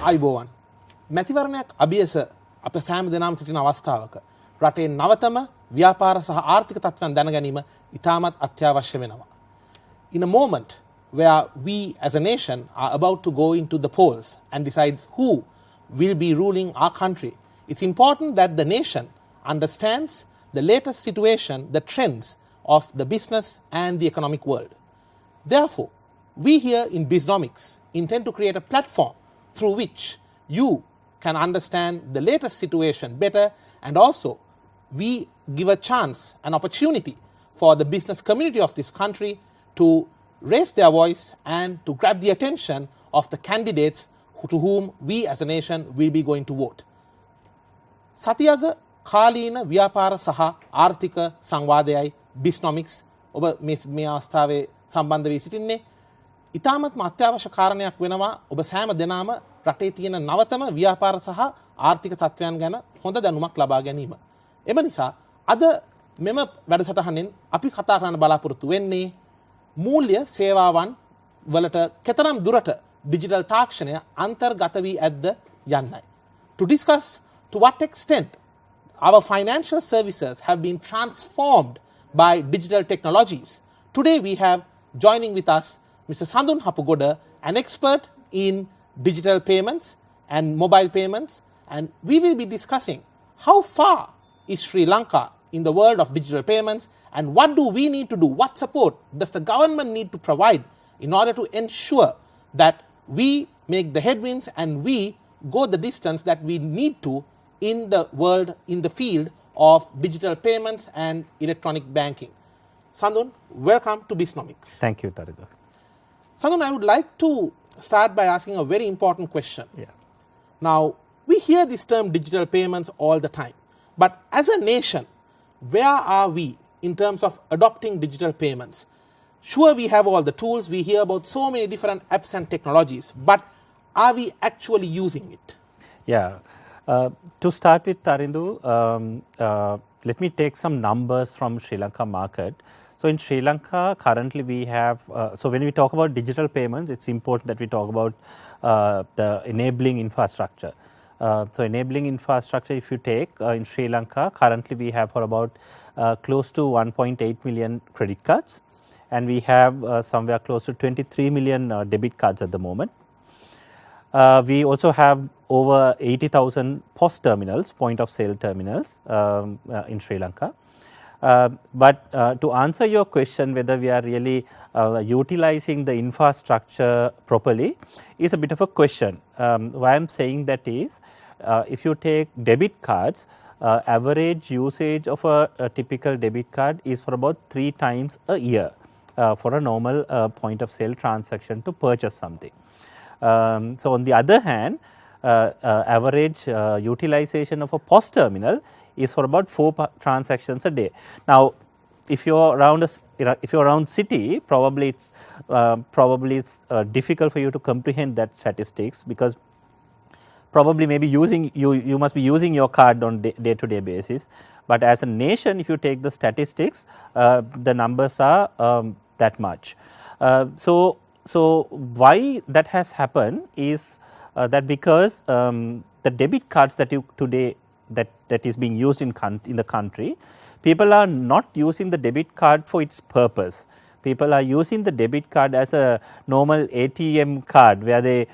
අයිබෝවන් මැතිවරණයක් අභියස අප සෑම දෙනාම සිටින අවස්ථාවක රටේ නවතම ව්‍යාපාර සහ ආර්ථික තත්ත්වයන් දැන ගැනීම ඉතාමත් අත්‍යවශ්‍ය වෙනවා. In a moment where we as a nation are about to go into the polls and decides who will be ruling our country, it's important that the nation understands the latest situation, the trends of the business and the economic world. Therefore, we here in Bisnomics intend to create a platform through which you can understand the latest situation better, and also we give a chance, an opportunity for the business community of this country to raise their voice and to grab the attention of the candidates to whom we as a nation will be going to vote. සතියක කාලීන ව්‍යාපාර සහ ආර්ථික සංවාදයයි Bisnomics ඔබ මේ අවස්ථාවේ සම්බන්ධ වී සිටින්නේ. ඉතාමත්ම අත්‍යවශ්‍ය කාරණයක් වෙනවා ඔබ සෑම දෙනාම රටේ තියෙන නවතම ව්‍යාපාර සහ ආර්ථික තත්ත්වයන් ගැන හොඳ දැනුමක් ලබා ගැනීම. එම නිසා අද මෙම වැඩසටහනෙන් අපි කතා කරන්න බලාපොරොත්තු වෙන්නේ මූල්‍ය සේවාවන් වලට කෙතරම් දුරට ඩිජිටල් තාක්ෂණය අන්තර්ගත වී ඇද්ද යන්නයි. To discuss to what extent our financial services have been transformed by digital technologies, today we have joining with us Mr. Sandun Hapugoda, an expert in digital payments and mobile payments, and we will be discussing how far is Sri Lanka in the world of digital payments and what do we need to do, what support does the government need to provide in order to ensure that we make the headwinds and we go the distance that we need to in the world, in the field of digital payments and electronic banking. Sandun, welcome to Bisnomics. Thank you, Tariga. Sandun, I would like to start by asking a very important question. Yeah. Now, we hear this term digital payments all the time, but as a nation, where are we in terms of adopting digital payments? Sure, we have all the tools, we hear about so many different apps and technologies, but are we actually using it? Yeah. To start with, Tarindu, let me take some numbers from Sri Lanka market. So in Sri Lanka, currently we have, so when we talk about digital payments, it's important that we talk about the enabling infrastructure. So enabling infrastructure, if you take in Sri Lanka, currently we have for about close to 1.8 million credit cards, and we have somewhere close to 23 million debit cards at the moment. We also have over 80,000 POS terminals, point of sale terminals in Sri Lanka. But to answer your question whether we are really utilizing the infrastructure properly is a bit of a question. Why I am saying that is, if you take debit cards, average usage of a typical debit card is for about 3 times a year for a normal point of sale transaction to purchase something. So on the other hand, average utilization of a POS terminal is for about 4 transactions a day. Now, if you're around city, probably it's difficult for you to comprehend that statistics, because probably maybe you must be using your card on day-to-day basis. But as a nation, if you take the statistics, the numbers are that much. So why that has happened is that because the debit cards that you today that is being used in the country, people are not using the debit card for its purpose. People are using the debit card as a normal ATM card, where they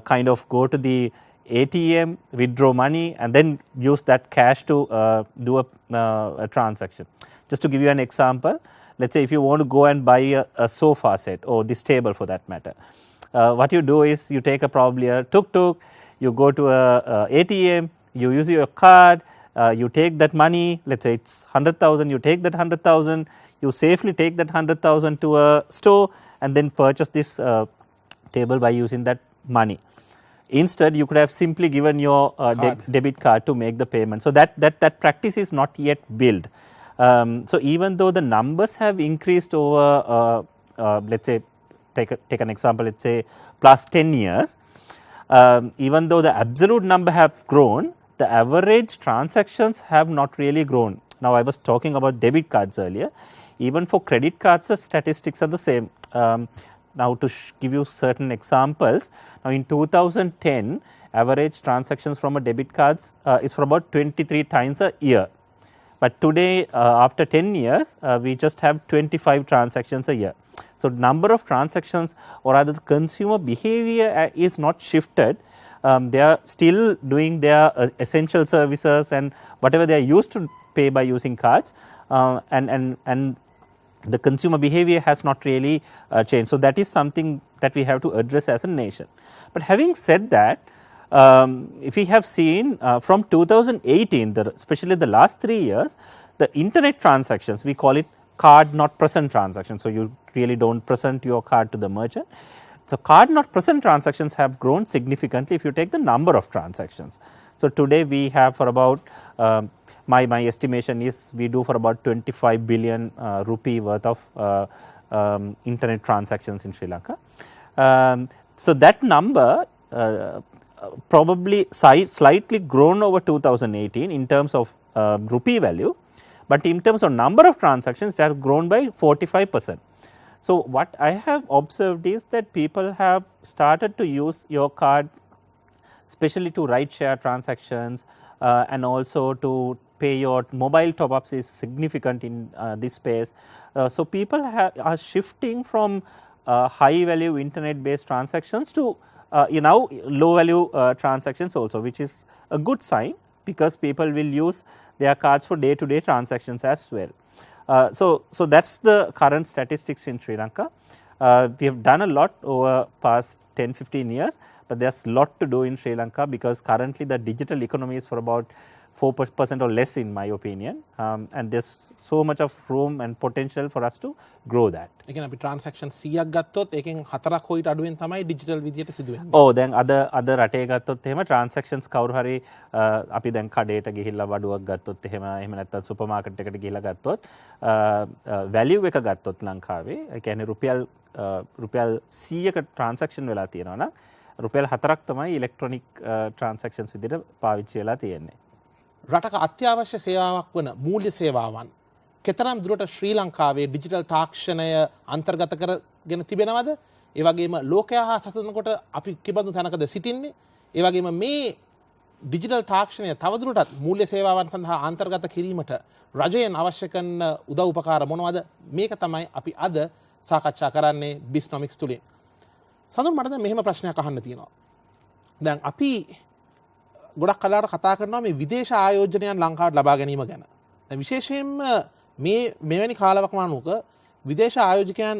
kind of go to the ATM, withdraw money, and then use that cash to do a transaction. Just to give you an example, let's say if you want to go and buy a sofa set or this table for that matter, what you do is you take probably a tuk-tuk, you go to a ATM, you use your card, you take that money, let's say it's 100,000, you take that 100,000, you safely take that 100,000 to a store and then purchase this table by using that money. Instead, you could have simply given your debit card to make the payment. So that practice is not yet built. So even though the numbers have increased over, let's say, take an example, let's say plus 10 years, even though the absolute number have grown, the average transactions have not really grown. Now, I was talking about debit cards earlier. Even for credit cards, the statistics are the same. now to give you certain examples, now in 2010, average transactions from a debit cards is for about 23 times a year. But today, after 10 years, we just have 25 transactions a year. So, number of transactions or rather the consumer behavior is not shifted. They are still doing their essential services and whatever they are used to pay by using cards, and the consumer behavior has not really changed. So, that is something that we have to address as a nation. But having said that, if we have seen from 2018, especially the last 3 years, the internet transactions, we call it card not present transactions. So, you really do not present your card to the merchant. So, card not present transactions have grown significantly if you take the number of transactions. So, today we have for about, my estimation is we do for about 25 billion rupee worth of internet transactions in Sri Lanka. So, that number probably slightly grown over 2018 in terms of rupee value, but in terms of number of transactions they have grown by 45%. So, what I have observed is that people have started to use your card especially to ride share transactions and also to pay your mobile top ups is significant in this space. So, people are shifting from high value internet based transactions to low value transactions also, which is a good sign because people will use their cards for day to day transactions as well. So that is the current statistics in Sri Lanka. We have done a lot over past 10-15 years, but there is a lot to do in Sri Lanka because currently the digital economy is for about 4% or less in my opinion, and there is so much of room and potential for us to grow that. ඒ කියන්නේ අපි transaction 100ක් ගත්තොත් ඒකෙන් 4ක් හොයිට අඩුවෙන් තමයි digital විදියට සිදු වෙන්නේ. දැන් අද රටේ ගත්තොත් එහෙම transactions කවුරු හරි අපි දැන් කඩේට ගිහිල්ලා වඩුවක් ගත්තොත් එහෙම නැත්නම් සුපර් මාකට් එකට ගිහිල්ලා ගත්තොත් value එක ගත්තොත් ලංකාවේ ඒ කියන්නේ රුපියල් 100ක transaction වෙලා තියෙනවා නම් රුපියල් 4ක් තමයි electronic transactions විදියට පාවිච්චි වෙලා තියෙන්නේ. රටක අත්‍යවශ්‍ය සේවාවක් වන මූල්‍ය සේවාවන් කෙතරම් දුරට ශ්‍රී ලංකාවේ ඩිජිටල් තාක්ෂණය අන්තර්ගත කරගෙන තිබෙනවද? ඒ වගේම ලෝකයා හා සසඳනකොට අපි කිබඳු තැනකද සිටින්නේ? ඒ වගේම මේ ඩිජිටල් තාක්ෂණය තවදුරටත් මූල්‍ය සේවාවන් සඳහා අන්තර්ගත කිරීමට රජයෙන් අවශ්‍ය කරන උදව් උපකාර මොනවද? මේක තමයි අපි අද සාකච්ඡා කරන්නේ Bisnomics තුලින්. සඳුන් මට දැන් මෙහෙම ප්‍රශ්නයක් අහන්න තියෙනවා. දැන් අපි ගොඩක් කලාවට කතා කරනවා මේ විදේශ ආයෝජනයන් ලංකාවට ලබා ගැනීම ගැන. දැන් විශේෂයෙන්ම මෙවැනි කාලවකමානුවක විදේශ ආයෝජකයන්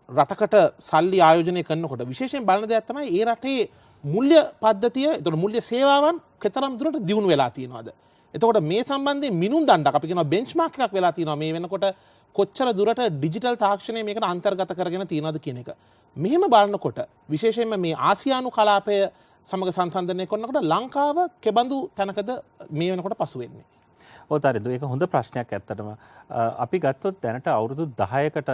රටකට සල්ලි ආයෝජනය කරනකොට විශේෂයෙන් බලන දෙයක් තමයි ඒ රටේ මුල්‍ය පද්ධතිය, එතකොට මුල්‍ය සේවාවන් කෙතරම් දුරට දියුණු වෙලා තියෙනවද? එතකොට මේ සම්බන්ධයෙන් මිනුම් දණ්ඩක් අපි කියනවා බෙන්ච්මාර්ක් එකක් වෙලා තියෙනවා මේ වෙනකොට කොච්චර දුරට ඩිජිටල් තාක්ෂණය මේකට අන්තර්ගත කරගෙන තියෙනවද කියන එක. මෙහෙම බලනකොට විශේෂයෙන්ම මේ ආසියානු කලාපය සමග සංසන්දනය කරනකොට ලංකාව කෙබඳු තැනකද මේ වෙනකොට පසු වෙන්නේ? තරිදු ඒක හොඳ ප්‍රශ්නයක් ඇත්තටම. අපි ගත්තොත් දැනට අවුරුදු 10කට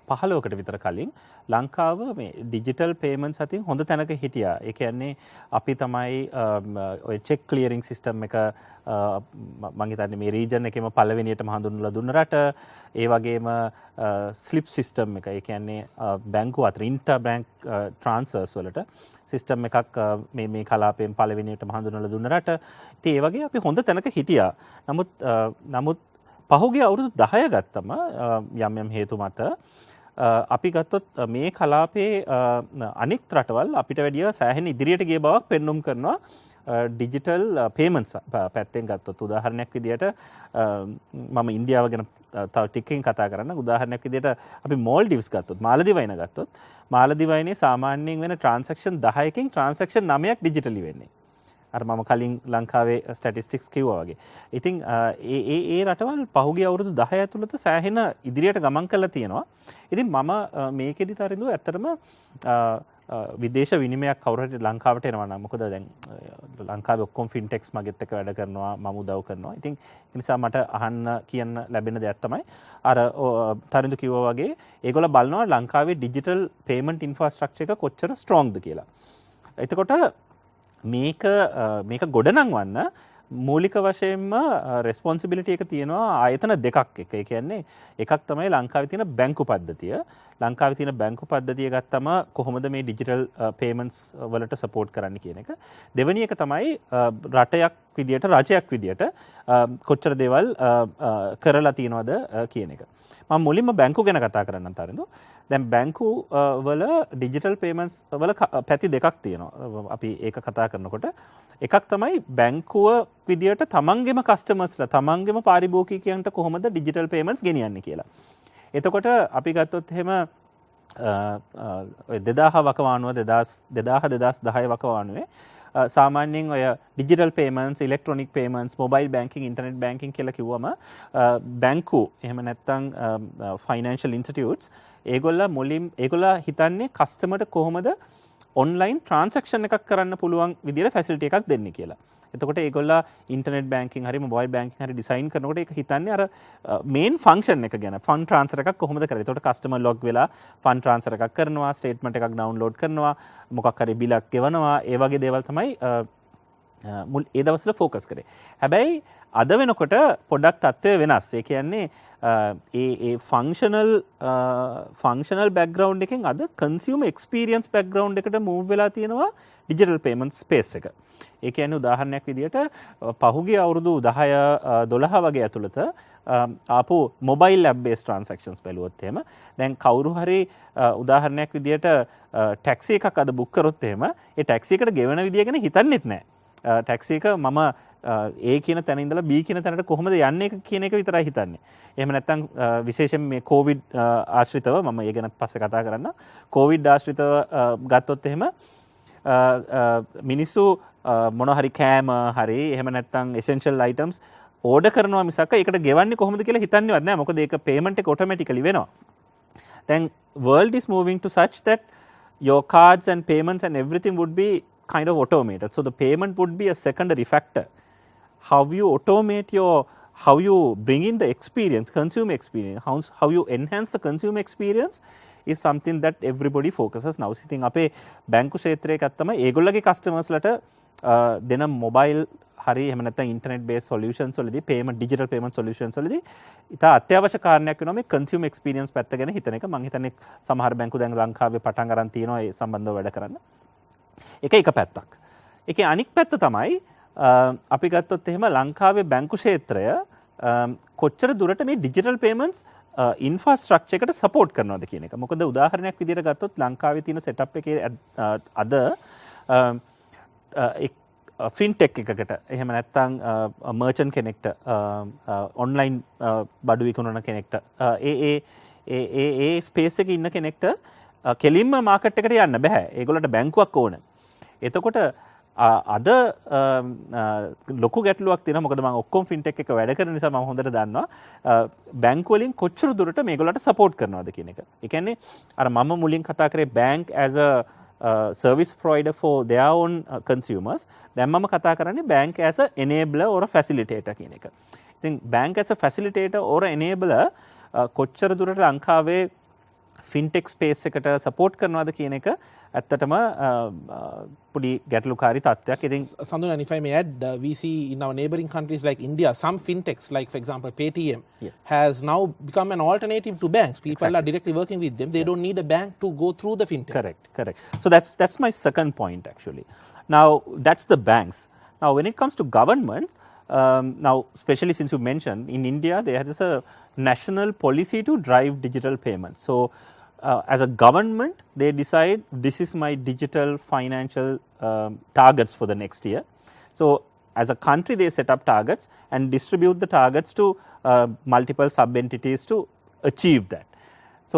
15කට විතර කලින් ලංකාව මේ ඩිජිටල් පේමන්ට්ස් අතින් හොඳ තැනක හිටියා. ඒ කියන්නේ අපි තමයි ඔය චෙක් ක්ලියරින් සිස්ටම් එක මම හිතන්නේ මේ රීජන් එකේම පළවෙනියටම හඳුන්වලා දුන්න රට. ඒ වගේම ස්ලිප් සිස්ටම් එක, ඒ කියන්නේ බැංකුව අතර ඉන්ටර් බැංක් ට්‍රාන්ස්ෆර්ස් වලට සිස්ටම් එකක් මේ කලාපයෙන් පළවෙනියටම හඳුන්වලා දුන්න රට. ඉතින් ඒ වගේ අපි හොඳ තැනක හිටියා. නමුත් පහුගිය අවුරුදු 10 ගත්තම යම් හේතු මත අපි ගත්තොත් මේ කලාපයේ අනෙක් රටවල් අපිට වැඩිය සෑහෙන ඉදිරියට ගිය බවක් පෙන්눔 කරනවා ඩිජිටල් පේමන්ට්ස් පැත්තෙන් ගත්තොත්. උදාහරණයක් විදියට මම ඉන්දියාව ගැන තව ටිකකින් කතා කරන්න. උදාහරණයක් විදියට අපි මෝල්ඩිව්ස් ගත්තොත්, මාලදිවයින ගත්තොත්, මාලදිවයිනේ සාමාන්‍යයෙන් වෙන ට්‍රාන්සැක්ෂන් 10කින් ට්‍රාන්සැක්ෂන් 9ක් ඩිජිටලි වෙන්නේ. අර මම කලින් ලංකාවේ ස්ටැටිස්ටික්ස් කිව්වා වගේ. ඉතින් ඒ රටවල් පහුගිය අවුරුදු 10 ඇතුළත සෑහෙන ඉදිරියට ගමන් කරලා තියෙනවා. ඉතින් මම මේකෙදි තරිඳු ඇත්තටම විදේශ විනිමයක් කවුරු හරි ලංකාවට එනවා නම්, මොකද දැන් ලංකාවේ ඔක්කොම ෆින්ටෙක්ස් මගෙත් එක්ක වැඩ කරනවා, මම උදව් කරනවා. ඉතින් ඒ නිසා මට අහන්න කියන්න ලැබෙන දෙයක් තමයි අර තරිඳු කිව්වා වගේ ඒගොල්ලෝ බලනවා ලංකාවේ ඩිජිටල් පේමන්ට් ඉන්ෆ්‍රාස්ට්‍රක්චර් එක කොච්චර ස්ට්‍රෝංග්ද කියලා. එතකොට මේක ගොඩනංවන්න මූලික වශයෙන්ම රෙස්පොන්සිබිලිටි එක තියෙනවා ආයතන දෙකක් එක. ඒ කියන්නේ එකක් තමයි ලංකාවේ තියෙන බැංකු පද්ධතිය. ලංකාවේ තියෙන බැංකු පද්ධතිය ගත්තම කොහොමද මේ ඩිජිටල් පේමන්ට්ස් වලට සපෝට් කරන්න කියන එක. දෙවෙනි එක තමයි රටයක් විදියට රජයක් විදියට කොච්චර දේවල් කරලා තියෙනවද කියන එක. මම මුලින්ම බැංකු ගැන කතා කරන්නම් තරිඳු. දැන් බැංකු වල ඩිජිටල් පේමන්ට්ස් වල පැති දෙකක් තියෙනවා. අපි ඒක කතා කරනකොට එකක් තමයි බැංකුව විදියට තමන්ගේම කස්ටමර්ස්ලා තමන්ගේම පාරිභෝගිකයන්ට කොහොමද ඩිජිටල් පේමන්ට්ස් ගෙනියන්නේ කියලා. එතකොට අපි ගත්තොත් එහෙම 2000 වකවානුව 2010 වකවානුවේ සාමාන්‍යයෙන් ඔය digital payments, electronic payments, mobile banking, internet banking කියලා කිව්වම බැංකු එහෙම නැත්නම් ෆයිනෑන්ෂල් ඉන්ස්ටිටියුට්ස් ඒගොල්ලා හිතන්නේ කස්ටමර්ට කොහොමද ඔන්ලයින් ට්‍රාන්සැක්ෂන් එකක් කරන්න පුළුවන් විදිහට ෆැසිලිටි එකක් දෙන්නේ කියලා. එතකොට ඒගොල්ලා ඉන්ටර්නෙට් බැංකින් හරි මොබයිල් බැංකින් හරි ඩිසයින් කරනකොට ඒක හිතන්නේ අර මේන් ෆන්ක්ෂන් එක ගැන. ෆන්ඩ් ට්‍රාන්ස්ෆර් එකක් කොහොමද කරන්නේ? එතකොට කස්ටමර් ලොග් වෙලා ෆන්ඩ් ට්‍රාන්ස්ෆර් එකක් කරනවා, ස්ටේට්මන්ට් එකක් ඩවුන්ලෝඩ් කරනවා, මොකක් හරි බිලක් ගෙවනවා, ඒ වගේ දේවල් තමයි ඒ දවස්වල ફોකස් කරේ. හැබැයි අද වෙනකොට පොඩ්ඩක් තත්ත්වය වෙනස්. ඒ කියන්නේ ඒ ෆන්ක්ෂනල් බෑග්ග්‍රවුන්ඩ් එකෙන් අද කන්සියුමර් එක්ස්පීරියන්ස් බෑග්ග්‍රවුන්ඩ් එකට මූව් වෙලා තියෙනවා ඩිජිටල් පේමන්ට් ස්පේස් එක. ඒ කියන්නේ උදාහරණයක් විදිහට පහුගිය අවුරුදු 10 12 වගේ ඇතුළත ආපු මොබයිල් ඇප් බේස් ට්‍රාන්සැක්ෂන්ස් බැලුවොත් එහෙම දැන් කවුරු හරි උදාහරණයක් විදිහට ටැක්සි එකක් අද බුක් කරොත් එහෙම ඒ ටැක්සි එකට ගෙවන විදිය ගැන හිතන්නෙත් නැහැ. ටැක්සි එක මම A කියන තැන ඉඳලා B කියන තැනට කොහොමද යන්නේ කියන එක විතරයි හිතන්නේ. එහෙම නැත්නම් විශේෂයෙන් මේ කොවිඩ් ආශ්‍රිතව මම ඒ ගැන පස්සේ කතා කරන්න. කොවිඩ් ආශ්‍රිතව ගත්තොත් එහෙම මිනිස්සු මොන හරි කෑම හරි එහෙම නැත්නම් essential items ඕඩර් කරනවා මිසක් ඒකට ගෙවන්නේ කොහොමද කියලා හිතන්නේවත් නැහැ. මොකද ඒක payment එක automatically වෙනවා. Then world is moving to such that your cards and payments and everything would be kind of automated. So the payment would be a secondary factor. How you automate how you bring in the experience, consumer experience, how you enhance the consumer experience is something that everybody focuses now. ඉතින් අපේ බැංකු ක්ෂේත්‍රයේ ගත්තම ඒගොල්ලගේ customers ලට දෙන mobile හරි එහෙම නැත්නම් internet base solutions වලදී පේමන්ට් ඩිජිටල් පේමන්ට් සොලියුෂන්ස් වලදී ඉතා අත්‍යවශ්‍ය කාරණයක් වෙනවා මේ කන්සියුමර් එක්ස්පීරියන්ස් පැත්ත ගැන හිතන එක. මම හිතන්නේ සමහර බැංකු දැන් ලංකාවේ පටන් අරන් තියෙනවා ඒ සම්බන්ධව වැඩ කරන්න. එක පැත්තක්. ඒකේ අනික් පැත්ත තමයි අපි ගත්තොත් එහෙම ලංකාවේ බැංකු ක්ෂේත්‍රය කොච්චර දුරට මේ ඩිජිටල් පේමන්ට්ස් ඉන්ෆ්‍රාස්ට්‍රක්චර් එකට සපෝට් කරනවද කියන එක. මොකද උදාහරණයක් විදිහට ගත්තොත් ලංකාවේ තියෙන සෙටප් එකේ අද ෆින්ටෙක් එකකට එහෙම නැත්නම් මර්චන්ට් කෙනෙක්ට ඔන්ලයින් බඩු විකුණන කෙනෙක්ට ඒ ස්පේස් එකේ ඉන්න කෙනෙක්ට කෙලින්ම මාකට් එකට යන්න බෑ. ඒගොල්ලන්ට බැංකුවක් ඕන. එතකොට අද ලොකු ගැටලුවක් තියෙනවා. මොකද මම ඔක්කොම ෆින්ටෙක් එක වැඩ කරන නිසා මම හොඳට දන්නවා බැංකු වලින් කොච්චර දුරට මේගොල්ලන්ට සපෝට් කරනවද කියන එක. ඒ කියන්නේ අර මම මුලින් කතා කරේ bank as a service provider for their own consumers. දැන් මම කතා කරන්නේ bank as a enabler or a facilitator කියන එක. ඉතින් bank as a facilitator or enabler කොච්චර දුරට ලංකාවේ ෆින්ටෙක් ස්පේස් එකට සපෝට් කරනවද කියන එක ඇත්තටම පොඩි ගැටලුකාරී තත්ත්වයක්. ඉතින් Sandhu, and if I may add, we see in our neighboring countries like India, some fintechs, like for example Paytm, has now become an alternative to banks. People are directly working with them. They don't need a bank to go through the fintech. Correct. So that's my second point actually. Now that's the banks. Now when it comes to government, now especially since you mentioned in India there is a national policy to drive digital payments. So as a government, they decide this is my digital financial targets for the next year. So as a country, they set up targets and distribute the targets to multiple sub-entities to achieve that. So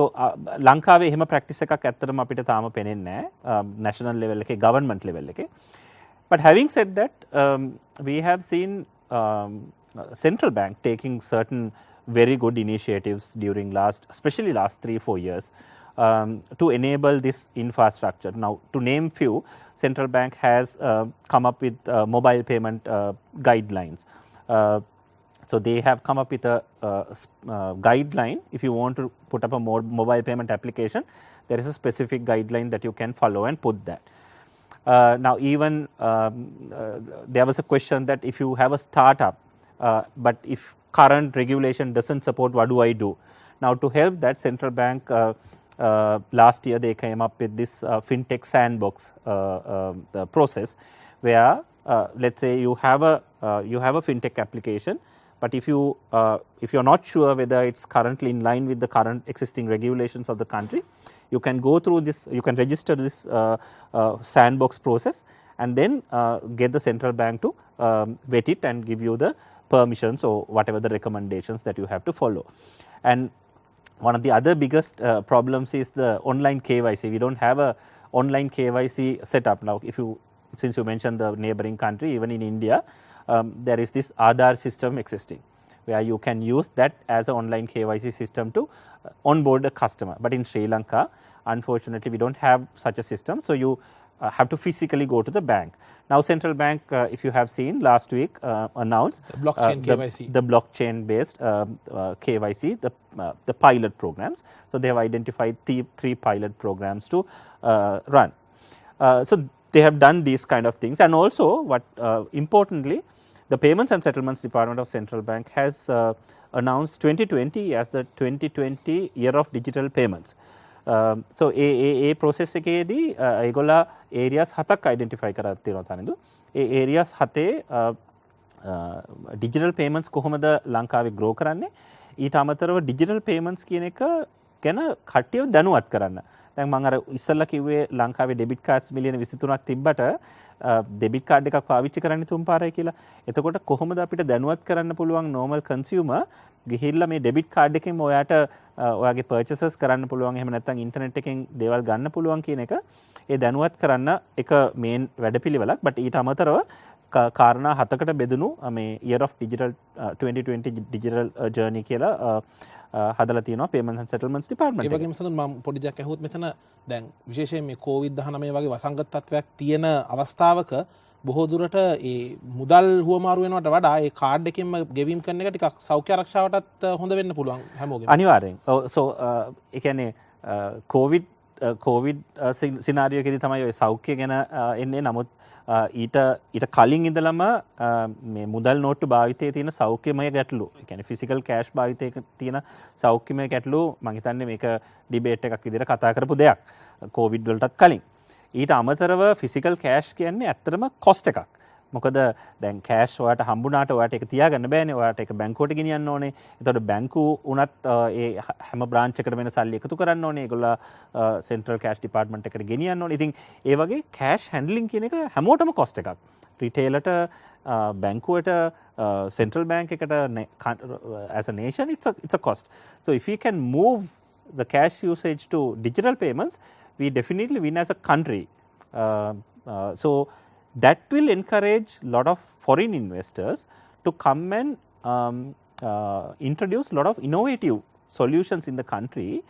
ලංකාවේ එහෙම practice එකක් ඇත්තටම අපිට තාම පේන්නේ නැහැ national level එකේ government level එකේ. But having said that, we have seen central bank taking certain very good initiatives during especially last 3-4 years to enable this infrastructure. Now, to name few, central bank has come up with mobile payment guidelines. So they have come up with a guideline. If you want to put up a mobile payment application, there is a specific guideline that you can follow and put that. Now even there was a question that if you have a startup, but if current regulation doesn't support, what do I do? Now to help that, central bank last year they came up with this fintech sandbox the process, where let's say you have a fintech application, but if you are not sure whether it's currently in line with the current existing regulations of the country, you can go through this, you can register this sandbox process, and then get the central bank to vet it and give you the permissions or whatever the recommendations that you have to follow. And one of the other biggest problems is the online KYC. We don't have a online KYC setup now. Since you mentioned the neighboring country, even in India, there is this Aadhaar system existing, where you can use that as an online KYC system to onboard a customer. But in Sri Lanka, unfortunately, we don't have such a system, so you have to physically go to the bank. Now central bank, if you have seen last week, announced the blockchain KYC. The blockchain based KYC, the pilot programs. So they have identified three pilot programs to run. So they have done these kind of things, and also what importantly, the Payments and Settlements Department of Central Bank has announced 2020 as the 2020 year of digital payments. So a process එකේදී ඒගොල්ලා areas 7ක් identify කරලා තියෙනවා තනින්දු. ඒ areas 7 digital payments කොහොමද ලංකාවේ grow කරන්නේ? ඊට අමතරව digital payments කියන එක ගැන කට්ටියව දැනුවත් කරන්න. දැන් මම අර ඉස්සල්ලා කිව්වේ ලංකාවේ debit cards මිලියන 23ක් තිබ්බට debit card එකක් පාවිච්චි කරන්නේ 3 පාරයි කියලා. එතකොට කොහොමද අපිට දැනුවත් කරන්න පුළුවන් normal consumer ගිහිල්ලා මේ debit card එකෙන් ඔයාට ඔයාගේ purchases කරන්න පුළුවන්, එහෙම නැත්නම් internet එකෙන් දේවල් ගන්න පුළුවන් කියන එක ඒ දැනුවත් කරන්න එක main වැඩපිළිවෙලක්. but ඊට අමතරව කාරණා 7කට බෙදුණු මේ year of digital 2020 digital journey කියලා හදලා තියෙනවා Payments and Settlements Department. ඒ වගේම සඳහන් මම පොඩි දෙයක් අහුවොත් මෙතන දැන් විශේෂයෙන් මේ COVID-19 වගේ වසංගත තත්ත්වයක් තියෙන අවස්ථාවක බොහෝ දුරට ඒ මුදල් හුවමාරු වෙනවට වඩා ඒ කාඩ් එකෙන්ම ගෙවීම් කරන එක ටිකක් සෞඛ්‍ය ආරක්ෂාවටත් හොඳ වෙන්න පුළුවන් හැමෝගෙම. අනිවාර්යෙන්. so ඒ කියන්නේ COVID සිනාරියෝ එකේදී තමයි ඔය සෞඛ්‍ය ගැන එන්නේ. නමුත් ඊට කලින් ඉඳලම මේ මුදල් නෝට්ටු භාවිතයේ තියෙන සෞඛ්‍යමය ගැටලු, ඒ කියන්නේ ෆිසිකල් කෑෂ් භාවිතයේ තියෙන සෞඛ්‍යමය ගැටලු මම හිතන්නේ මේක ඩිබේට් එකක් විදිහට කතා කරපු දෙයක් COVID වලටත් කලින්. ඊට අමතරව ෆිසිකල් කෑෂ් කියන්නේ ඇත්තටම කොස්ට් එකක්. මොකද දැන් කෑෂ් ඔයාට හම්බුනාට ඔයාට ඒක තියාගන්න බෑනේ. ඔයාට ඒක බැංකුවට ගෙනියන්න ඕනේ. එතකොට බැංකුව උනත් ඒ හැම බ්‍රාන්ච් එකකට වෙන සල්ලි එකතු කරන්න ඕනේ. ඒගොල්ලෝ සෙන්ට්‍රල් කෑෂ් ඩිපාර්ට්මන්ට් එකට ගෙනියන්න ඕනේ. ඉතින් ඒ වගේ කෑෂ් හැන්ඩලින් කියන එක හැමෝටම කොස්ට් එකක්. රිටේලට, බැංකුවට, සෙන්ට්‍රල් බැංක් එකට as a nation it's a cost. So if we can move the cash usage to digital payments, we definitely win as a country. So that will encourage a lot of foreign investors to come and introduce a lot of innovative solutions in the country,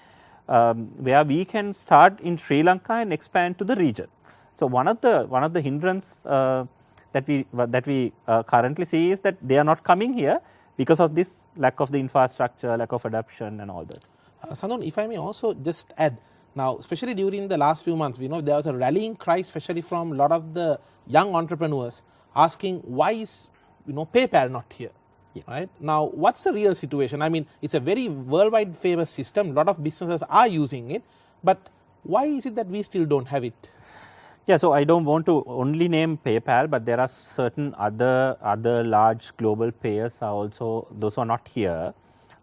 where we can start in Sri Lanka and expand to the region. So one of the hindrance that we currently see is that they are not coming here because of this lack of the infrastructure, lack of adoption and all that. Sandon, if I may also just add, now especially during the last few months, we know there was a rallying cry, especially from a lot of the young entrepreneurs, asking why is PayPal not here? Yeah. Right now, what's the real situation? I mean, it's a very worldwide famous system. A lot of businesses are using it, but why is it that we still don't have it? Yeah, so I don't want to only name PayPal, but there are certain other large global players are also, those who are not here.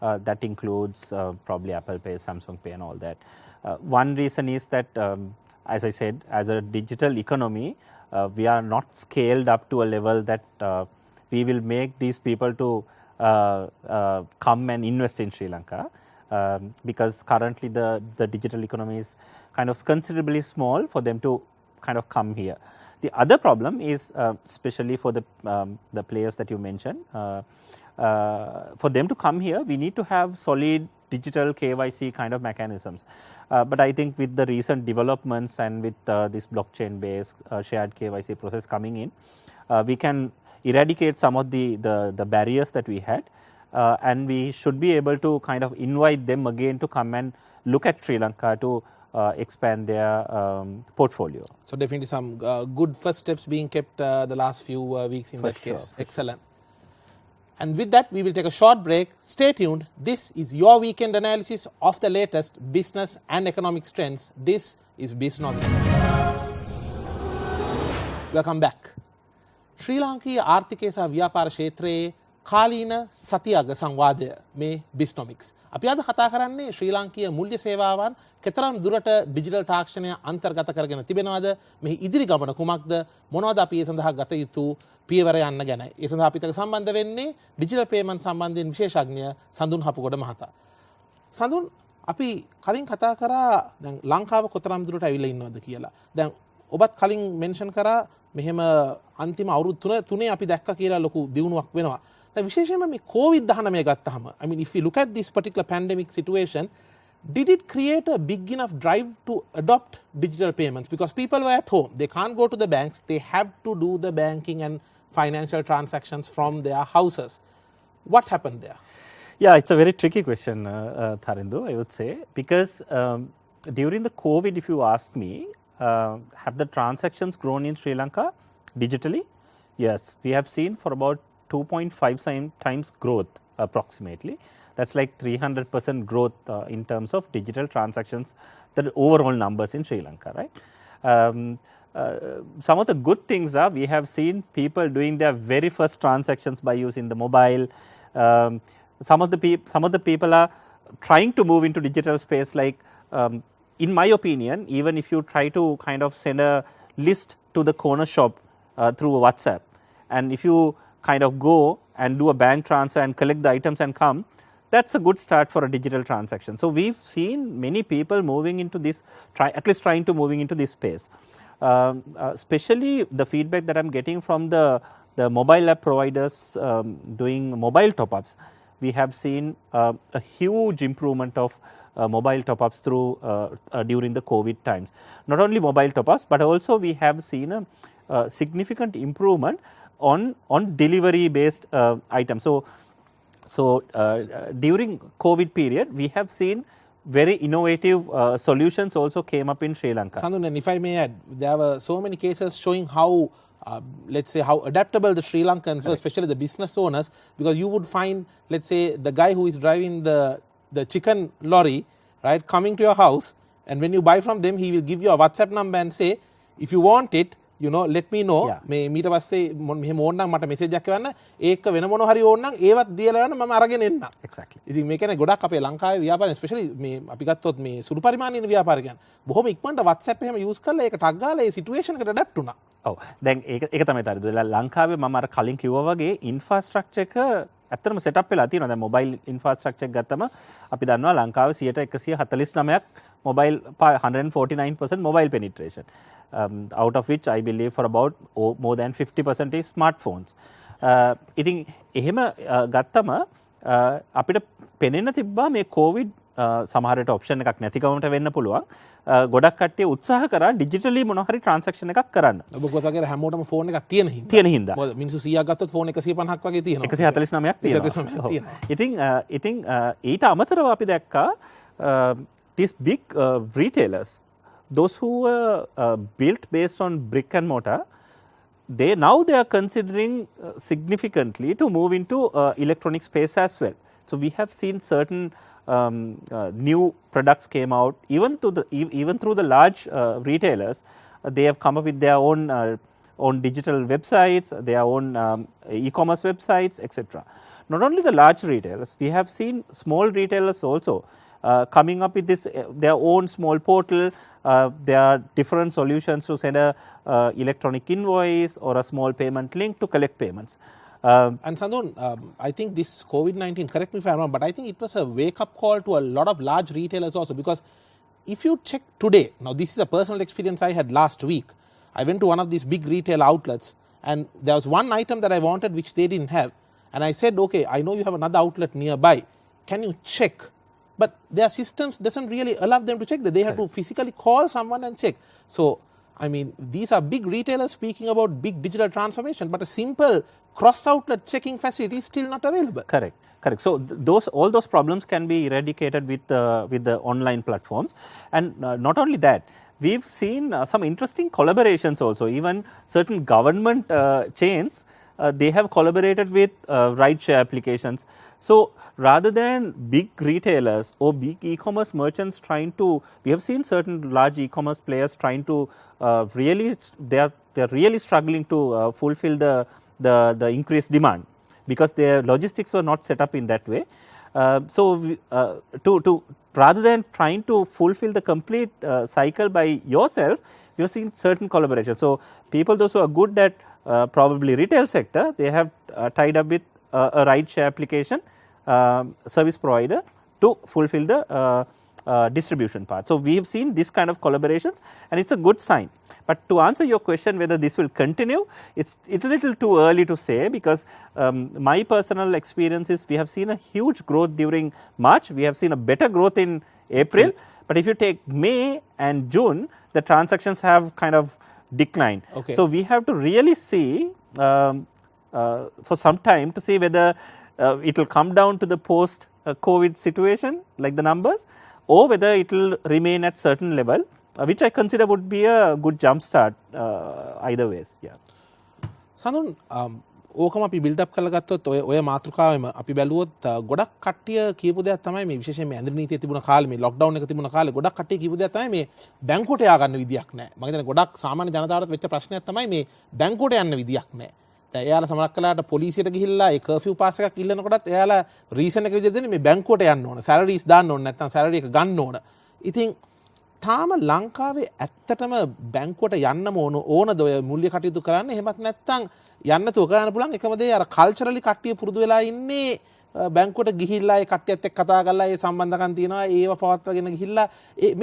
That includes probably Apple Pay, Samsung Pay and all that. One reason is that, as I said, as a digital economy, we are not scaled up to a level that we will make these people to come and invest in Sri Lanka, because currently the digital economy is kind of considerably small for them to kind of come here. The other problem is, especially for the players that you mentioned, for them to come here, we need to have solid digital KYC kind of mechanisms. But I think with the recent developments and with this blockchain based shared KYC process coming in, we can eradicate some of the barriers that we had, and we should be able to kind of invite them again to come and look at Sri Lanka to expand their portfolio. So definitely some good first steps being kept the last few weeks in that case. Excellent. And with that, we will take a short break. Stay tuned. This is your weekend analysis of the latest business and economics trends. This is Bisnomics. Welcome back. ශ්‍රී ලාංකීය ආර්ථිකය සහ ව්‍යාපාර ක්ෂේත්‍රයේ කාලීන සති අග සංවාදය මේ බිස්නොමික්ස්. අපි අද කතා කරන්නේ ශ්‍රී ලාංකීය මුල්‍ය සේවාවන් කෙතරම් දුරට ඩිජිටල් තාක්ෂණය අන්තර්ගත කරගෙන තිබෙනවද, මෙහි ඉදිරි ගමන කුමක්ද, මොනවද අපි ඒ සඳහා ගත යුතු පියවර යන්න ගැනයි. ඒ සඳහා අපිට සම්බන්ධ වෙන්නේ ඩිජිටල් පේමන්ට් සම්බන්ධයෙන් විශේෂඥ සඳුන් හපුගොඩ මහතා. සඳුන්, අපි කලින් කතා කරා දැන් ලංකාව කොතරම් දුරට ඇවිල්ලා ඉන්නවද කියලා. දැන් ඔබත් කලින් මෙන්ෂන් කරා මෙහෙම අන්තිම අවුරුදු තුනේ අපි දැක්ක කියලා ලොකු දියුණුවක් වෙනවා. දැන් විශේෂයෙන්ම මේ COVID-19 ගත්තාම, I mean if you look at this particular pandemic situation, did it create a big enough drive to adopt digital payments? Because people were at home, they can't go to the banks, they have to do the banking and financial transactions from their houses. What happened there? Yeah, it's a very tricky question, Tharindu, I would say, because during the COVID, if you ask me, have the transactions grown in Sri Lanka digitally? Yes, we have seen for about 2.5 times growth approximately. That's like 300% growth in terms of digital transactions, the overall numbers in Sri Lanka, right? Some of the good things are we have seen people doing their very first transactions by using the mobile. Some of the people are trying to move into digital space, like in my opinion, even if you try to kind of send a list to the corner shop through WhatsApp, and if you kind of go and do a bank transfer and collect the items and come, that's a good start for a digital transaction. So we've seen many people moving into this, at least trying to moving into this space. Especially the feedback that I'm getting from the mobile app providers doing mobile top-ups. We have seen a huge improvement of mobile top-ups through during the COVID times. Not only mobile top-ups, but also we have seen a significant improvement on delivery-based items. So during COVID period, we have seen very innovative solutions also came up in Sri Lanka. Sandhu, and if I may add, there were so many cases showing how, let's say, how adaptable the Sri Lankans were, especially the business owners, because you would find, let's say, the guy who is driving the chicken lorry, right, coming to your house, and when you buy from them, he will give you a WhatsApp number and say, if you want it, you know, let me know. මේ මීට පස්සේ මෙහෙම ඕනනම් මට message එකක් කරන්න, ඒක වෙන මොන හරි ඕනනම් ඒවත් දීලා යන්න මම අරගෙන එන්න. Exactly. ඉතින් මේ කියන්නේ ගොඩක් අපේ ලංකාවේ ව්‍යාපාරය, especially මේ අපි ගත්තොත් මේ සුළු පරිමාණයේ ව්‍යාපාරිකයන් බොහොම ඉක්මනට WhatsApp එහෙම use කරලා ඒක ටග් ගාලා ඒ සිටුේෂන් එකට adapt වුණා. ඔව්. දැන් ඒක තමයි තරිදු. ලංකාවේ මම අර කලින් කිව්වා වගේ ඉන්ෆ්‍රාස්ට්‍රක්චර් එක ඇත්තටම සෙටප් වෙලා තියෙනවා. දැන් මොබයිල් ඉන්ෆ්‍රාස්ට්‍රක්චර් එක ගත්තම අපි දන්නවා ලංකාවේ 149%ක් mobile 149% mobile penetration. Out of which I believe for about more than 50% is smartphones. ඉතින් එහෙම ගත්තම අපිට පෙනෙන්න තිබ්බා මේ COVID සමහරට ඔප්ෂන් එකක් නැතිකමට වෙන්න පුළුවන්. ගොඩක් කට්ටිය උත්සාහ කරා ඩිජිටලි මොන හරි ට්‍රාන්සැක්ෂන් එකක් කරන්න. ඔබ කතා කරේ හැමෝටම ෆෝන් එකක් තියෙන හින්දා. මොකද මිනිස්සු 100ක් ගත්තොත් ෆෝන් 150ක් වගේ තියෙනවා. 149ක් තියෙනවා. ඉතින් ඊට අමතරව අපි දැක්කා these big retailers, those who were built based on brick and mortar, they are considering significantly to move into electronic space as well. So we have seen certain new products came out even through the large retailers. They have come up with their own digital websites, their own e-commerce websites, etc. Not only the large retailers, we have seen small retailers also coming up with this their own small portal. There are different solutions to send a electronic invoice or a small payment link to collect payments. And Sandhu, I think this COVID-19, correct me if I'm wrong, but I think it was a wake-up call to a lot of large retailers also, because if you check today, now this is a personal experience I had last week. I went to one of these big retail outlets and there was one item that I wanted which they didn't have. And I said, okay, I know you have another outlet nearby. Can you check? But their systems doesn't really allow them to check that. They have to physically call someone and check. So, I mean, these are big retailers speaking about big digital transformation, but a simple cross-outlet checking facility is still not available. Correct. Correct. So all those problems can be eradicated with the online platforms, and not only that, we've seen some interesting collaborations also. Even certain government chains, they have collaborated with ride-share applications. So rather than big retailers or big e-commerce merchants trying to, we have seen certain large e-commerce players trying to they're really struggling to fulfill the increased demand, because their logistics were not set up in that way. To rather than trying to fulfill the complete cycle by yourself, we have seen certain collaboration. So people, those who are good at probably retail sector, they have tied up with a ride share application service provider to fulfill the distribution part. So we have seen this kind of collaborations, and it's a good sign. But to answer your question whether this will continue, it's a little too early to say, because my personal experience is we have seen a huge growth during March. We have seen a better growth in April. But if you take May and June, the transactions have kind of declined. Okay. So we have to really see for some time to see whether it will come down to the post-COVID situation, like the numbers, or whether it will remain at certain level, which I consider would be a good jump start either ways. Yeah. සඳුන් ඕකම අපි build up කරලා ගත්තොත් ඔය මාතෘකාවෙම අපි බැලුවොත් ගොඩක් කට්ටිය කියපු දෙයක් තමයි මේ විශේෂයෙන් මේ ඇඳුම් නීතිය තිබුණ කාලේ මේ ලොක්ඩවුන් එක තිබුණ කාලේ ගොඩක් කට්ටිය කියපු දෙයක් තමයි මේ බැංකුවට යා ගන්න විදියක් නැහැ. මම හිතන්නේ ගොඩක් සාමාන්‍ය ජනතාවට වෙච්ච ප්‍රශ්නයක් තමයි මේ බැංකුවට යන්න විදියක් නැහැ. දැන් එයාලා සමහරක් වෙලාවට පොලිසියට ගිහිල්ලා ඒ කර්ෆියු පාස් එකක් ඉල්ලනකොටත් එයාලා රීසන් එක විදිහට දෙන්නේ මේ බැංකුවට යන්න ඕන. සැලරිස් දාන්න ඕන නැත්නම් සැලරි එක ගන්න ඕන. ඉතින් තාම ලංකාවේ ඇත්තටම බැංකුවට යන්නම ඕනද ඔය මුල්‍ය කටයුතු කරන්න? එහෙමත් නැත්නම් යන්න තෝ කරන්න පුළුවන් එකම දේ අර කල්චරලි කට්ටිය පුරුදු වෙලා ඉන්නේ බැංකුවට ගිහිල්ලා ඒ කට්ටියත් එක්ක කතා කරලා ඒ සම්බන්ධකම් තියෙනවා ඒව පවත්වාගෙන ගිහිල්ලා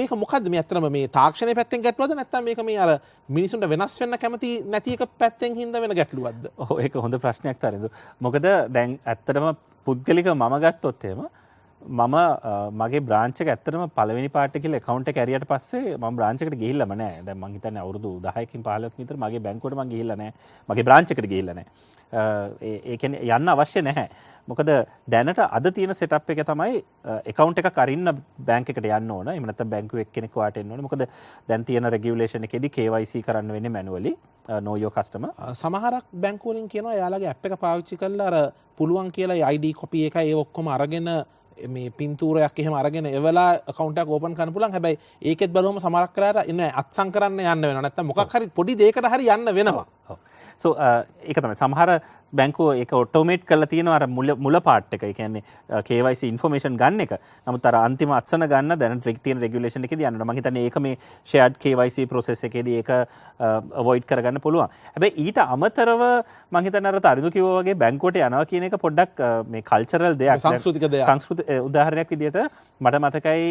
මේක මොකද්ද මේ ඇත්තටම මේ තාක්ෂණයේ පැත්තෙන් ගැටලුවද නැත්නම් මේක මේ අර මිනිසුන්ට වෙනස් වෙන්න කැමති නැති එක පැත්තෙන් හින්දා වෙන ගැටලුවක්ද? ඔව් ඒක හොඳ ප්‍රශ්නයක් තරින්දු. මොකද දැන් ඇත්තටම පුද්ගලිකව මම ගත්තොත් එහෙම මගේ බ්‍රාන්ච් එක ඇත්තටම පළවෙනි පාර්ට් එක කියලා account එක ඇරියට පස්සේ මම බ්‍රාන්ච් එකට ගිහිල්ලාම නැහැ. දැන් මං හිතන්නේ අවුරුදු 10කින් 15කින් විතර මගේ බැංකුවට මං ගිහිල්ලා නැහැ. මගේ බ්‍රාන්ච් එකට ගිහිල්ලා නැහැ. ඒ කියන්නේ යන්න අවශ්‍ය නැහැ. මොකද දැනට අද තියෙන සෙටප් එක තමයි account එකක් අරින්න බැංක් එකට යන්න ඕන. එහෙම නැත්නම් බැංකුවේ එක්කෙනෙක් වාට එන්න ඕන. මොකද දැන් තියෙන රෙගියුලේෂන් එකේදී KYC කරන්න වෙන්නේ manually know your customer. සමහරක් බැංකු වලින් කියනවා එයාලගේ app එක පාවිච්චි කරලා අර පුළුවන් කියලා ID copy එකයි ඒ ඔක්කොම අරගෙන මේ පින්තූරයක් එහෙම අරගෙන එවලා account එකක් open කරන්න පුළුවන්. හැබැයි ඒකෙත් බලවම සමහරක් වෙලාවට ඉන්නේ අත්සන් කරන්න යන්න වෙනවා. නැත්නම් මොකක් හරි පොඩි දෙයකට හරි යන්න වෙනවා. So ඒක තමයි සමහර බැංකුව ඒක ඔටෝමේට් කරලා තියෙනවා අර මුල පාර්ට් එක. ඒ කියන්නේ KYC ඉන්ෆර්මේෂන් ගන්න එක. නමුත් අර අන්තිම අත්සන ගන්න දැන් තියෙන රෙගියුලේෂන් එකේදී යනවා. මම හිතන්නේ ඒක මේ shared KYC process එකේදී ඒක avoid කරගන්න පුළුවන්. හැබැයි ඊට අමතරව මම හිතන්නේ අර තරිදු කිව්වා වගේ බැංකුවට යනවා කියන එක පොඩ්ඩක් මේ කල්චරල් දෙයක්. සංස්කෘතික දෙයක්. සංස්කෘතික උදාහරණයක් විදිහට මට මතකයි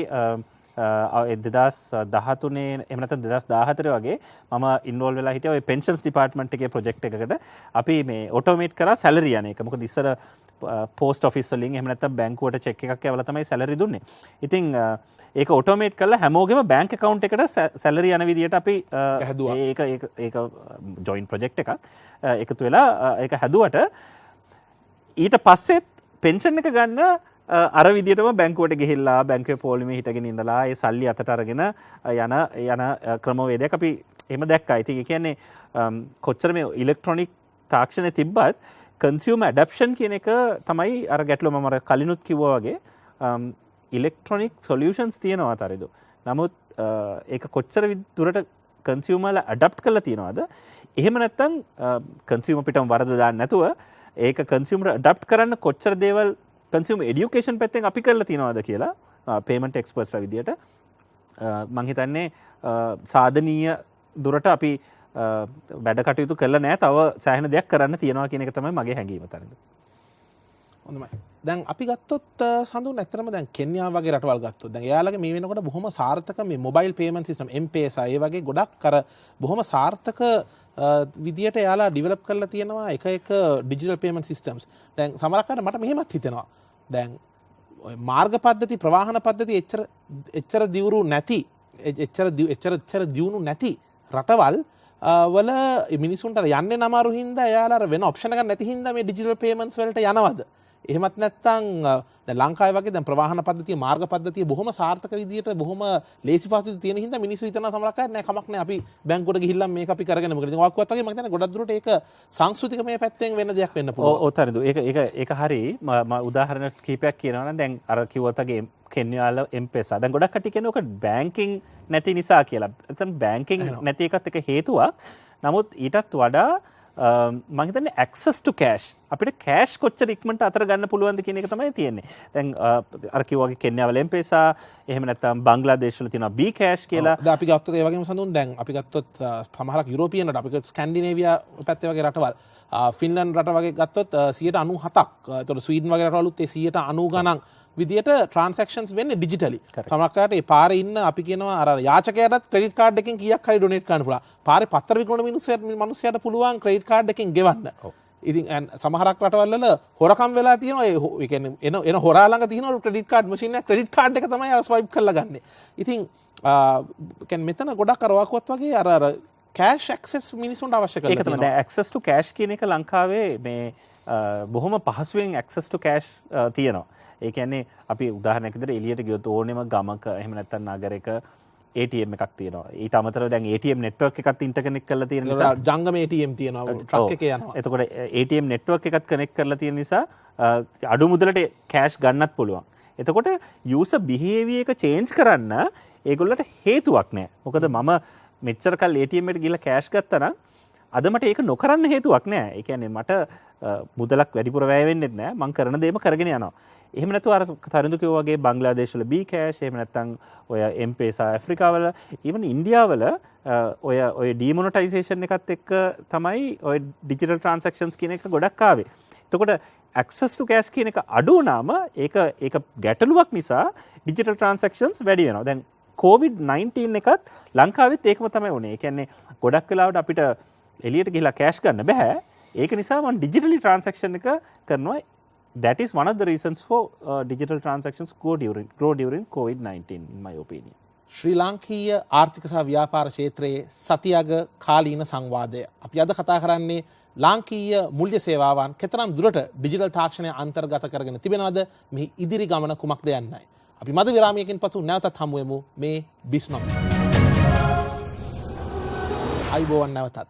2013 එහෙම නැත්නම් 2014 වගේ මම ඉන්වෝල්ව් වෙලා හිටියා ඔය පෙන්ෂන්ස් ඩිපාර්ට්මන්ට් එකේ ප්‍රොජෙක්ට් එකකට. අපි මේ ඔටෝමේට් කරා සැලරි යන එක. මොකද ඉස්සර පෝස්ට් ඔෆිස් වලින් එහෙම නැත්නම් බැංකුවට චෙක් එකක් යවලා තමයි සැලරි දුන්නේ. ඉතින් ඒක ඔටෝමේට් කරලා හැමෝගෙම බැංක් account එකට සැලරි යන විදියට අපි ඒක ජොයින්ට් ප්‍රොජෙක්ට් එකක් එකතු වෙලා ඒක හැදුවට ඊට පස්සෙත් පෙන්ෂන් එක ගන්න අර විදියටම බැංකුවට ගිහිල්ලා බැංකුවේ පොලිමේ හිටගෙන ඉඳලා ඒ සල්ලි අතට අරගෙන යන ක්‍රමවේදයක් අපි එහෙම දැක්කා. ඉතින් ඒ කියන්නේ කොච්චර මේ ඉලෙක්ට්‍රොනික තාක්ෂණය තිබ්බත් කන්සියුමර් ඇඩැප්ෂන් කියන එක තමයි අර ගැටලුව. මම අර කලිනුත් කිව්වා වගේ ඉලෙක්ට්‍රොනික සොලියුෂන්ස් තියෙනවා තරිදු. නමුත් ඒක කොච්චර දුරට කන්සියුමර්ලා ඇඩැප්ට් කරලා තියෙනවද? එහෙම නැත්නම් කන්සියුමර් පිටම වරද දාන්න නැතුව ඒක කන්සියුමර් ඇඩැප්ට් කරන්න කොච්චර දේවල් කන්සියුමර් එඩියුකේෂන් පැත්තෙන් අපි කරලා තියෙනවද කියලා පේමන්ට් එක්ස්පර්ට්ස්ලා විදියට මම හිතන්නේ සාධනීය දුරට අපි වැඩ කටයුතු කරලා නැහැ. තව සෑහෙන දෙයක් කරන්න තියෙනවා කියන එක තමයි මගේ හැඟීම තරද. හොඳයි. දැන් අපි ගත්තොත් සඳුන් ඇත්තටම දැන් කෙන්යා වගේ රටවල් ගත්තොත් දැන් එයාලගේ මේ වෙනකොට බොහොම සාර්ථක මේ මොබයිල් පේමන්ට් සිස්ටම් M-Pesa ඒ වගේ ගොඩක් අර බොහොම සාර්ථක විදියට එයාලා ඩිවෙලොප් කරලා තියෙනවා එක ඩිජිටල් පේමන්ට් සිස්ටම්ස්. දැන් සමහරක් අය මට මෙහෙමත් හිතෙනවා. දැන් මාර්ග පද්ධති ප්‍රවාහන පද්ධති එච්චර දියුණු නැති එච්චර දියුණු නැති රටවල් වල මිනිසුන්ට යන්නේ අමාරු හින්දා එයාලා අර වෙන ඔප්ෂන් එකක් නැති හින්දා මේ ඩිජිටල් පේමන්ට්ස් වලට යනවද? එහෙමත් නැත්නම් දැන් ලංකාවේ වගේ දැන් ප්‍රවාහන පද්ධතිය මාර්ග පද්ධතිය බොහොම සාර්ථක විදියට බොහොම ලේසි පහසු තියෙන හින්දා මිනිස්සු හිතනවා සමහරක් අය නෑ කමක් නෑ අපි බැංකුවට ගිහිල්ලා මේක අපි කරගෙන මොකද ඉතින් ඔක්කොත් වගේ මම හිතන්නේ ගොඩක් දුරට ඒක සංස්කෘතිකමය පැත්තෙන් වෙන දෙයක් වෙන්න පුළුවන්. ඔව් තරිඳු ඒක හරි මම උදාහරණ කීපයක් කියනවා නම් දැන් අර කිව්වත් වගේ කෙන්යාල M-Pesa දැන් ගොඩක් කටි කියන ඔක බැංකින් නැති නිසා කියලා. එතන බැංකින් නැති එකත් එක හේතුවක්. නමුත් ඊටත් වඩා මම හිතන්නේ access to cash අපිට cash කොච්චර ඉක්මනට අතර ගන්න පුළුවන්ද කියන එක තමයි තියෙන්නේ. දැන් අර කිව්වා වගේ කෙන්යාවල M-Pesa එහෙම නැත්නම් බංග්ලාදේශ වල තියෙනවා B cash කියලා. දැන් අපි ගත්තොත් ඒ වගේම සඳුන් දැන් අපි ගත්තොත් සමහරක් යුරෝපියන් රට අපි ගත්තොත් ස්කැන්ඩිනේවියා පැත්තේ වගේ රටවල් ෆින්ලන්ඩ් රට වගේ ගත්තොත් 97%ක් ඒතකොට ස්වීඩන් වගේ රටවලුත් ඒ 90 ගණන් විදියට ට්‍රාන්සැක්ෂන්ස් වෙන්නේ ඩිජිටලි. සමහරකට ඒ පාරේ ඉන්න අපි කියනවා අර යාචකයාටත් ක්‍රෙඩිට් කාඩ් එකෙන් කීයක් හරි ඩොනේට් කරන්න පුළුවන්. පාරේ පත්තර විකුණන මිනිස්සයාට පුළුවන් ක්‍රෙඩිට් කාඩ් එකෙන් ගෙවන්න. ඉතින් සමහරක් රටවල් වල හොරකම් වෙලා තියෙනවා ඒ කියන්නේ එන හොරා ළඟ තියෙනවා ක්‍රෙඩිට් කාඩ් මැෂින් එක ක්‍රෙඩිට් කාඩ් එක තමයි අර ස්වයිප් කරලා ගන්නෙ. ඉතින් කියන්නේ මෙතන ගොඩක් අර වකුවත් වගේ අර කෑෂ් ඇක්සස් මිනිසුන්ට අවශ්‍ය කරලා තියෙනවා. ඒක තමයි දැන් access to cash කියන එක ලංකාවේ මේ බොහොම පහසුවෙන් access to cash තියෙනවා. ඒ කියන්නේ අපි උදාහරණයක් විදිහට එළියට ගියොත් ඕනෙම ගමක එහෙම නැත්නම් නගරයක ATM එකක් තියෙනවා. ඊට අමතරව දැන් ATM network එකත් ඉන්ටර්කනෙක්ට් කරලා තියෙන නිසා ජංගම ATM තියෙනවා ට්‍රක් එකේ යනවා. එතකොට ATM network එකත් කනෙක්ට් කරලා තියෙන නිසා අඩු මුදලට cash ගන්නත් පුළුවන්. එතකොට user behavior එක change කරන්න ඒගොල්ලන්ට හේතුවක් නැහැ. මොකද මම මෙච්චර කල් ATM එකට ගිහලා cash ගත්තා නම් අද මට ඒක නොකරන්න හේතුවක් නැහැ. ඒ කියන්නේ මට මුදලක් වැඩිපුර වැය වෙන්නේ නැහැ. මම කරන දේම කරගෙන යනවා. එහෙම නැතුව අර තරිඳු කිව්වා වගේ බංග්ලාදේශ වල B cash එහෙම නැත්නම් ඔය M-Pesa ඇෆ්‍රිකාවල even ඉන්දියාවල ඔය demonetization එකත් එක්ක තමයි ඔය digital transactions කියන එක ගොඩක් ආවේ. එතකොට access to cash කියන එක අඩු වුණාම ඒක ගැටලුවක් නිසා digital transactions වැඩි වෙනවා. දැන් COVID-19 එකත් ලංකාවෙත් ඒකම තමයි වුනේ. ඒ කියන්නේ ගොඩක් වෙලාවට අපිට එළියට ගිහලා cash ගන්න බෑ. ඒක නිසා මම digitally transaction එක කරනවා. That is one of the reasons for digital transactions grow during COVID-19 in my opinion. ශ්‍රී ලාංකීය ආර්ථික සහ ව්‍යාපාර ක්ෂේත්‍රයේ සතියග කාලීන සංවාදය. අපි අද කතා කරන්නේ ලාංකීය මුල්‍ය සේවාවන් කෙතරම් දුරට ඩිජිටල් තාක්ෂණය අන්තර්ගත කරගෙන තිබෙනවද මෙහි ඉදිරි ගමන කුමක්ද යන්නයි. අපි මද විරාමයකින් පසු නැවතත් හමු වෙමු මේ Bisnomics. අයිබෝවන් නැවතත්.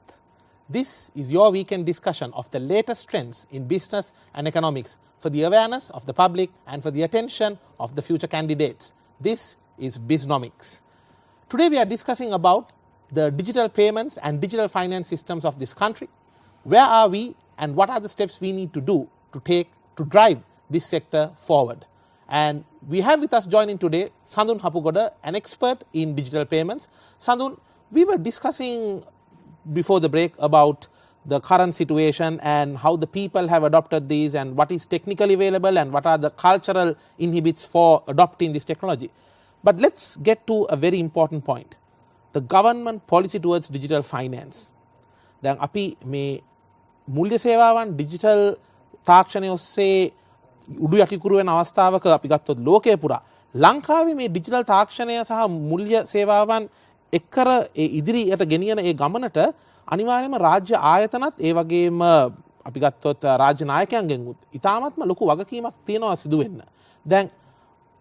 This is your weekend discussion of the latest trends in business and economics for the awareness of the public and for the attention of the future candidates. This is Bisnomics. Today we are discussing about the digital payments and digital finance systems of this country. Where are we and what are the steps we need to do to drive this sector forward? And we have with us joining today Sandun Hapugoda, an expert in digital payments. Sandun, we were discussing before the break about the current situation and how the people have adopted these and what is technically available and what are the cultural inhibits for adopting this technology. But let's get to a very important point. The government policy towards digital finance. දැන් අපි මේ මුල්‍ය සේවාවන් digital තාක්ෂණය ඔස්සේ උඩු යටිකුරු වෙන අවස්ථාවක අපි ගත්තොත් ලෝකයේ පුරා ලංකාවේ මේ ඩිජිටල් තාක්ෂණය සහ මුල්‍ය සේවාවන් එක්කර ඒ ඉදිරියට ගෙනියන ඒ ගමනට අනිවාර්යයෙන්ම රාජ්‍ය ආයතනත් ඒ වගේම අපි ගත්තොත් රාජ්‍ය නායකයන්ගෙන් උත් ඉතාමත්ම ලොකු වගකීමක් තියෙනවා සිදු වෙන්න. දැන්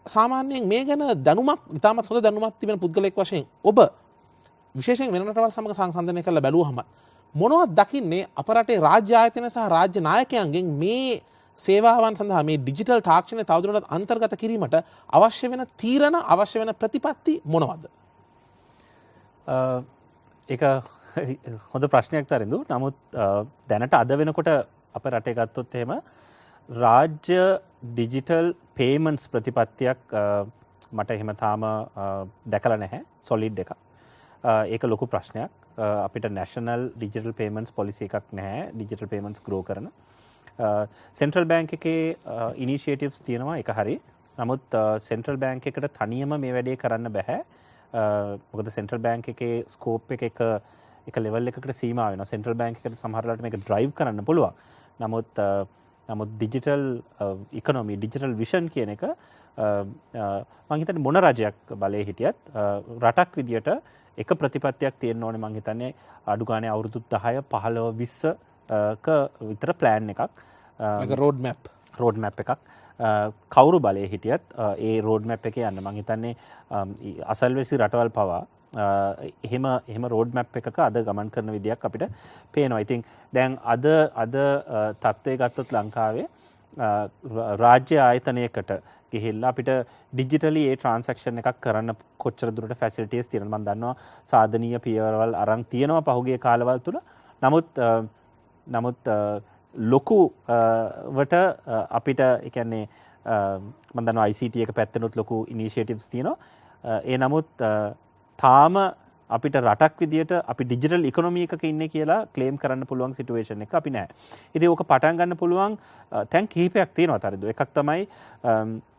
සාමාන්‍යයෙන් මේ ගැන දැනුමක් ඉතාමත් හොඳ දැනුමක් තිබෙන පුද්ගලයෙක් වශයෙන් ඔබ විශේෂයෙන් වෙන රටවල් සමග සංසන්දනය කරලා බැලුවහම මොනවද දකින්නේ අප රටේ රාජ්‍ය ආයතන සහ රාජ්‍ය නායකයන්ගෙන් මේ සේවාවන් සඳහා මේ ඩිජිටල් තාක්ෂණය තවදුරටත් අන්තර්ගත කිරීමට අවශ්‍ය වෙන තීරණ අවශ්‍ය වෙන ප්‍රතිපත්ති මොනවද? ඒක හොඳ ප්‍රශ්නයක් තරිඳු. නමුත් දැනට අද වෙනකොට අප රටේ ගත්තොත් එහෙම රාජ්‍ය ඩිජිටල් පේමන්ට්ස් ප්‍රතිපත්තියක් මට එහෙම තාම දැකලා නැහැ සොලිඩ් එකක්. ඒක ලොකු ප්‍රශ්නයක්. අපිට නැෂනල් ඩිජිටල් පේමන්ට්ස් පොලිසි එකක් නැහැ ඩිජිටල් පේමන්ට්ස් ග්‍රෝ කරන. සෙන්ට්‍රල් බැංක් එකේ ඉනිෂියේටිව්ස් තියෙනවා ඒක හරි. නමුත් සෙන්ට්‍රල් බැංක් එකට තනියම මේ වැඩේ කරන්න බෑ. මොකද සෙන්ට්‍රල් බැංක් එකේ ස්කෝප් එක ලෙවල් එකකට සීමා වෙනවා. සෙන්ට්‍රල් බැංක් එකට සමහර වෙලාවට මේක ඩ්‍රයිව් කරන්න පුළුවන්. නමුත් ඩිජිටල් ඉකොනොමි ඩිජිටල් විෂන් කියන එක මම හිතන්නේ මොන රජයක් බලයේ හිටියත් රටක් විදියට එක ප්‍රතිපත්තියක් තියෙන්න ඕනේ. මම හිතන්නේ අඩු ගානේ අවුරුදු 10 15 20ක විතර ප්ලෑන් එකක්. ඒක රෝඩ් මැප්. රෝඩ් මැප් එකක් කවුරු බලයේ හිටියත් ඒ රෝඩ් මැප් එකේ යන්න මම හිතන්නේ අසල්වැසි රටවල් පවා එහෙම රෝඩ් මැප් එකක අද ගමන් කරන විදියක් අපිට පේනවා. ඉතින් දැන් අද තත්ත්වය ගත්තොත් ලංකාවේ රාජ්‍ය ආයතනයකට ගිහිල්ලා අපිට ඩිජිටලි ඒ ට්‍රාන්සැක්ෂන් එකක් කරන්න කොච්චර දුරට ෆැසිලිටිස් තියෙනවද මම දන්නවා සාධනීය පියවරවල් අරන් තියෙනවා පහුගිය කාලවල තුල. නමුත් ලොකු වට අපිට ඒ කියන්නේ මම දන්නවා ICT එක පැත්තෙනුත් ලොකු ඉනිෂියේටිව්ස් තියෙනවා. ඒ නමුත් තාම අපිට රටක් විදියට අපි ඩිජිටල් ඉකොනොමි එකක ඉන්නේ කියලා ක්ලේම් කරන්න පුළුවන් සිටුේෂන් එක අපි නැහැ. ඉතින් ඕක පටන් ගන්න පුළුවන් තැන් කිහිපයක් තියෙනවා තරිදු. එකක් තමයි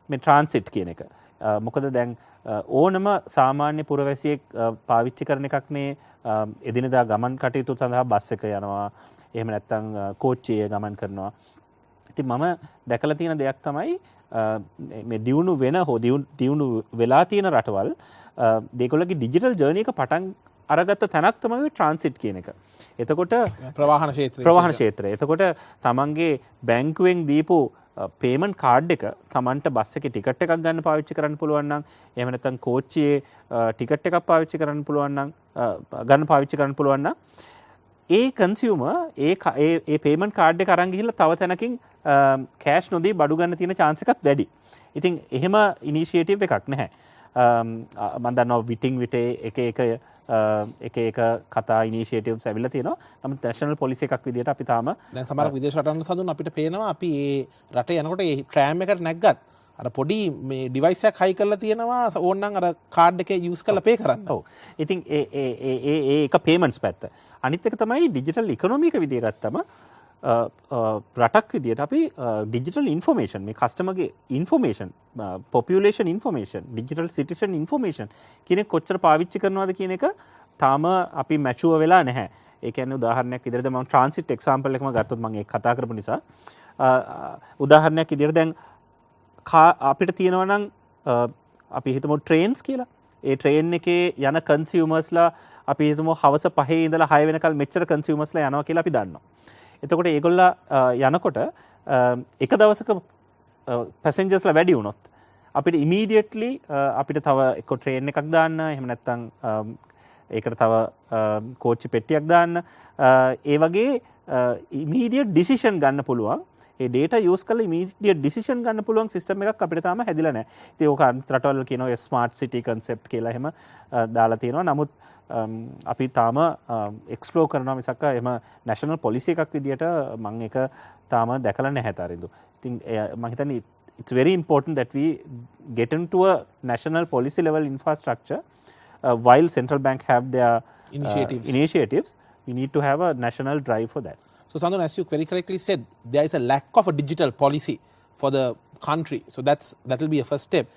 මේ ට්‍රාන්සිට් කියන එක. මොකද දැන් ඕනම සාමාන්‍ය පුරවැසියෙක් පාවිච්චි කරන එකක් නේ එදිනදා ගමන් කටයුතු සඳහා බස් එක යනවා. එහෙම නැත්නම් කෝච්චියේ ගමන් කරනවා. ඉතින් මම දැකලා තියෙන දෙයක් තමයි මේ දියුණු වෙන හෝ දියුණු වෙලා තියෙන රටවල් දෙකොල්ලගේ ඩිජිටල් ජර්නි එක පටන් අරගත්ත තැනක් තමයි ට්‍රාන්සිට් කියන එක. එතකොට ප්‍රවාහන ක්ෂේත්‍රය. එතකොට තමන්ගේ බැංකුවෙන් දීපු පේමන්ට් කාඩ් එක තමන්ට බස් එකේ ටිකට් එකක් ගන්න පාවිච්චි කරන්න පුළුවන් නම් එහෙම නැත්නම් කෝච්චියේ ටිකට් එකක් පාවිච්චි කරන්න පුළුවන් නම් ඒ කන්සියුමර් ඒ පේමන්ට් කාඩ් එක අරන් ගිහිල්ලා තව තැනකින් කෑෂ් නොදී බඩු ගන්න තියෙන chance එකත් වැඩි. ඉතින් එහෙම ඉනිෂියේටිව් එකක් නැහැ. මම දන්නවා විටින් විටේ එක කතා ඉනිෂියේටිව්ස් ඇවිල්ලා තියෙනවා. නමුත් නැෂනල් පොලිසි එකක් විදියට අපි තාම දැන් සමහර විදේශ රටවල් සඳහන් අපිට පේනවා අපි මේ රටේ යනකොට මේ ට්‍රෑම් එකට නැග්ගත් අර පොඩි මේ ඩිවයිස් එකක් හයි කරලා තියෙනවා ඕනනම් අර කාඩ් එකේ යූස් කරලා පේ කරන්න. ඔව්. ඉතින් ඒ එක පේමන්ට්ස් පැත්ත. අනිත් එක තමයි ඩිජිටල් ඉකොනොමි එක විදිය ගත්තම රටක් විදියට අපි ඩිජිටල් ඉන්ෆෝමේෂන් මේ කස්ටමර්ගේ information population information digital citizen information කියන කොච්චර පාවිච්චි කරනවද කියන එක තාම අපි මැචුව වෙලා නැහැ. ඒ කියන්නේ උදාහරණයක් විදිහට මම ට්‍රාන්සිට් එක්සැම්පල් එකම ගත්තොත් මම ඒක කතා කරපු නිසා උදාහරණයක් විදිහට දැන් අපිට තියෙනවා නම් අපි හිතමු ට්‍රේන්ස් කියලා. ඒ ට්‍රේන් එකේ යන කන්සියුමර්ස්ලා අපි හිතමු හවස 5 ඉඳලා 6 වෙනකල් මෙච්චර කන්සියුමර්ස්ලා යනවා කියලා අපි දන්නවා. එතකොට ඒගොල්ලා යනකොට එක දවසක පැසෙන්ජර්ස්ලා වැඩි වුණොත් අපිට ඉමීඩියට්ලි අපිට තව එක්ක ට්‍රේන් එකක් දාන්න එහෙම නැත්නම් ඒකට තව කෝච්චි පෙට්ටියක් දාන්න ඒ වගේ ඉමීඩියට් ඩිසිෂන් ගන්න පුළුවන්. ඒ data use කරලා immediate decision ගන්න පුළුවන් system එකක් අපිට තාම හැදිලා නැහැ. ඉතින් ඕක අනිත් රටවල කියනවා smart city concept කියලා එහෙම දාලා තියෙනවා. නමුත් අපි තාම explore කරනවා මිසක් එහෙම national policy එකක් විදියට මම ඒක තාම දැකලා නැහැ තරින්දු. ඉතින් මම හිතන්නේ it's very important that we get into a national policy level infrastructure while central bank have their initiatives. We need to have a national drive for that. So Sandhu, as you very correctly said, there is a lack of a digital policy for the country. So that will be a first step.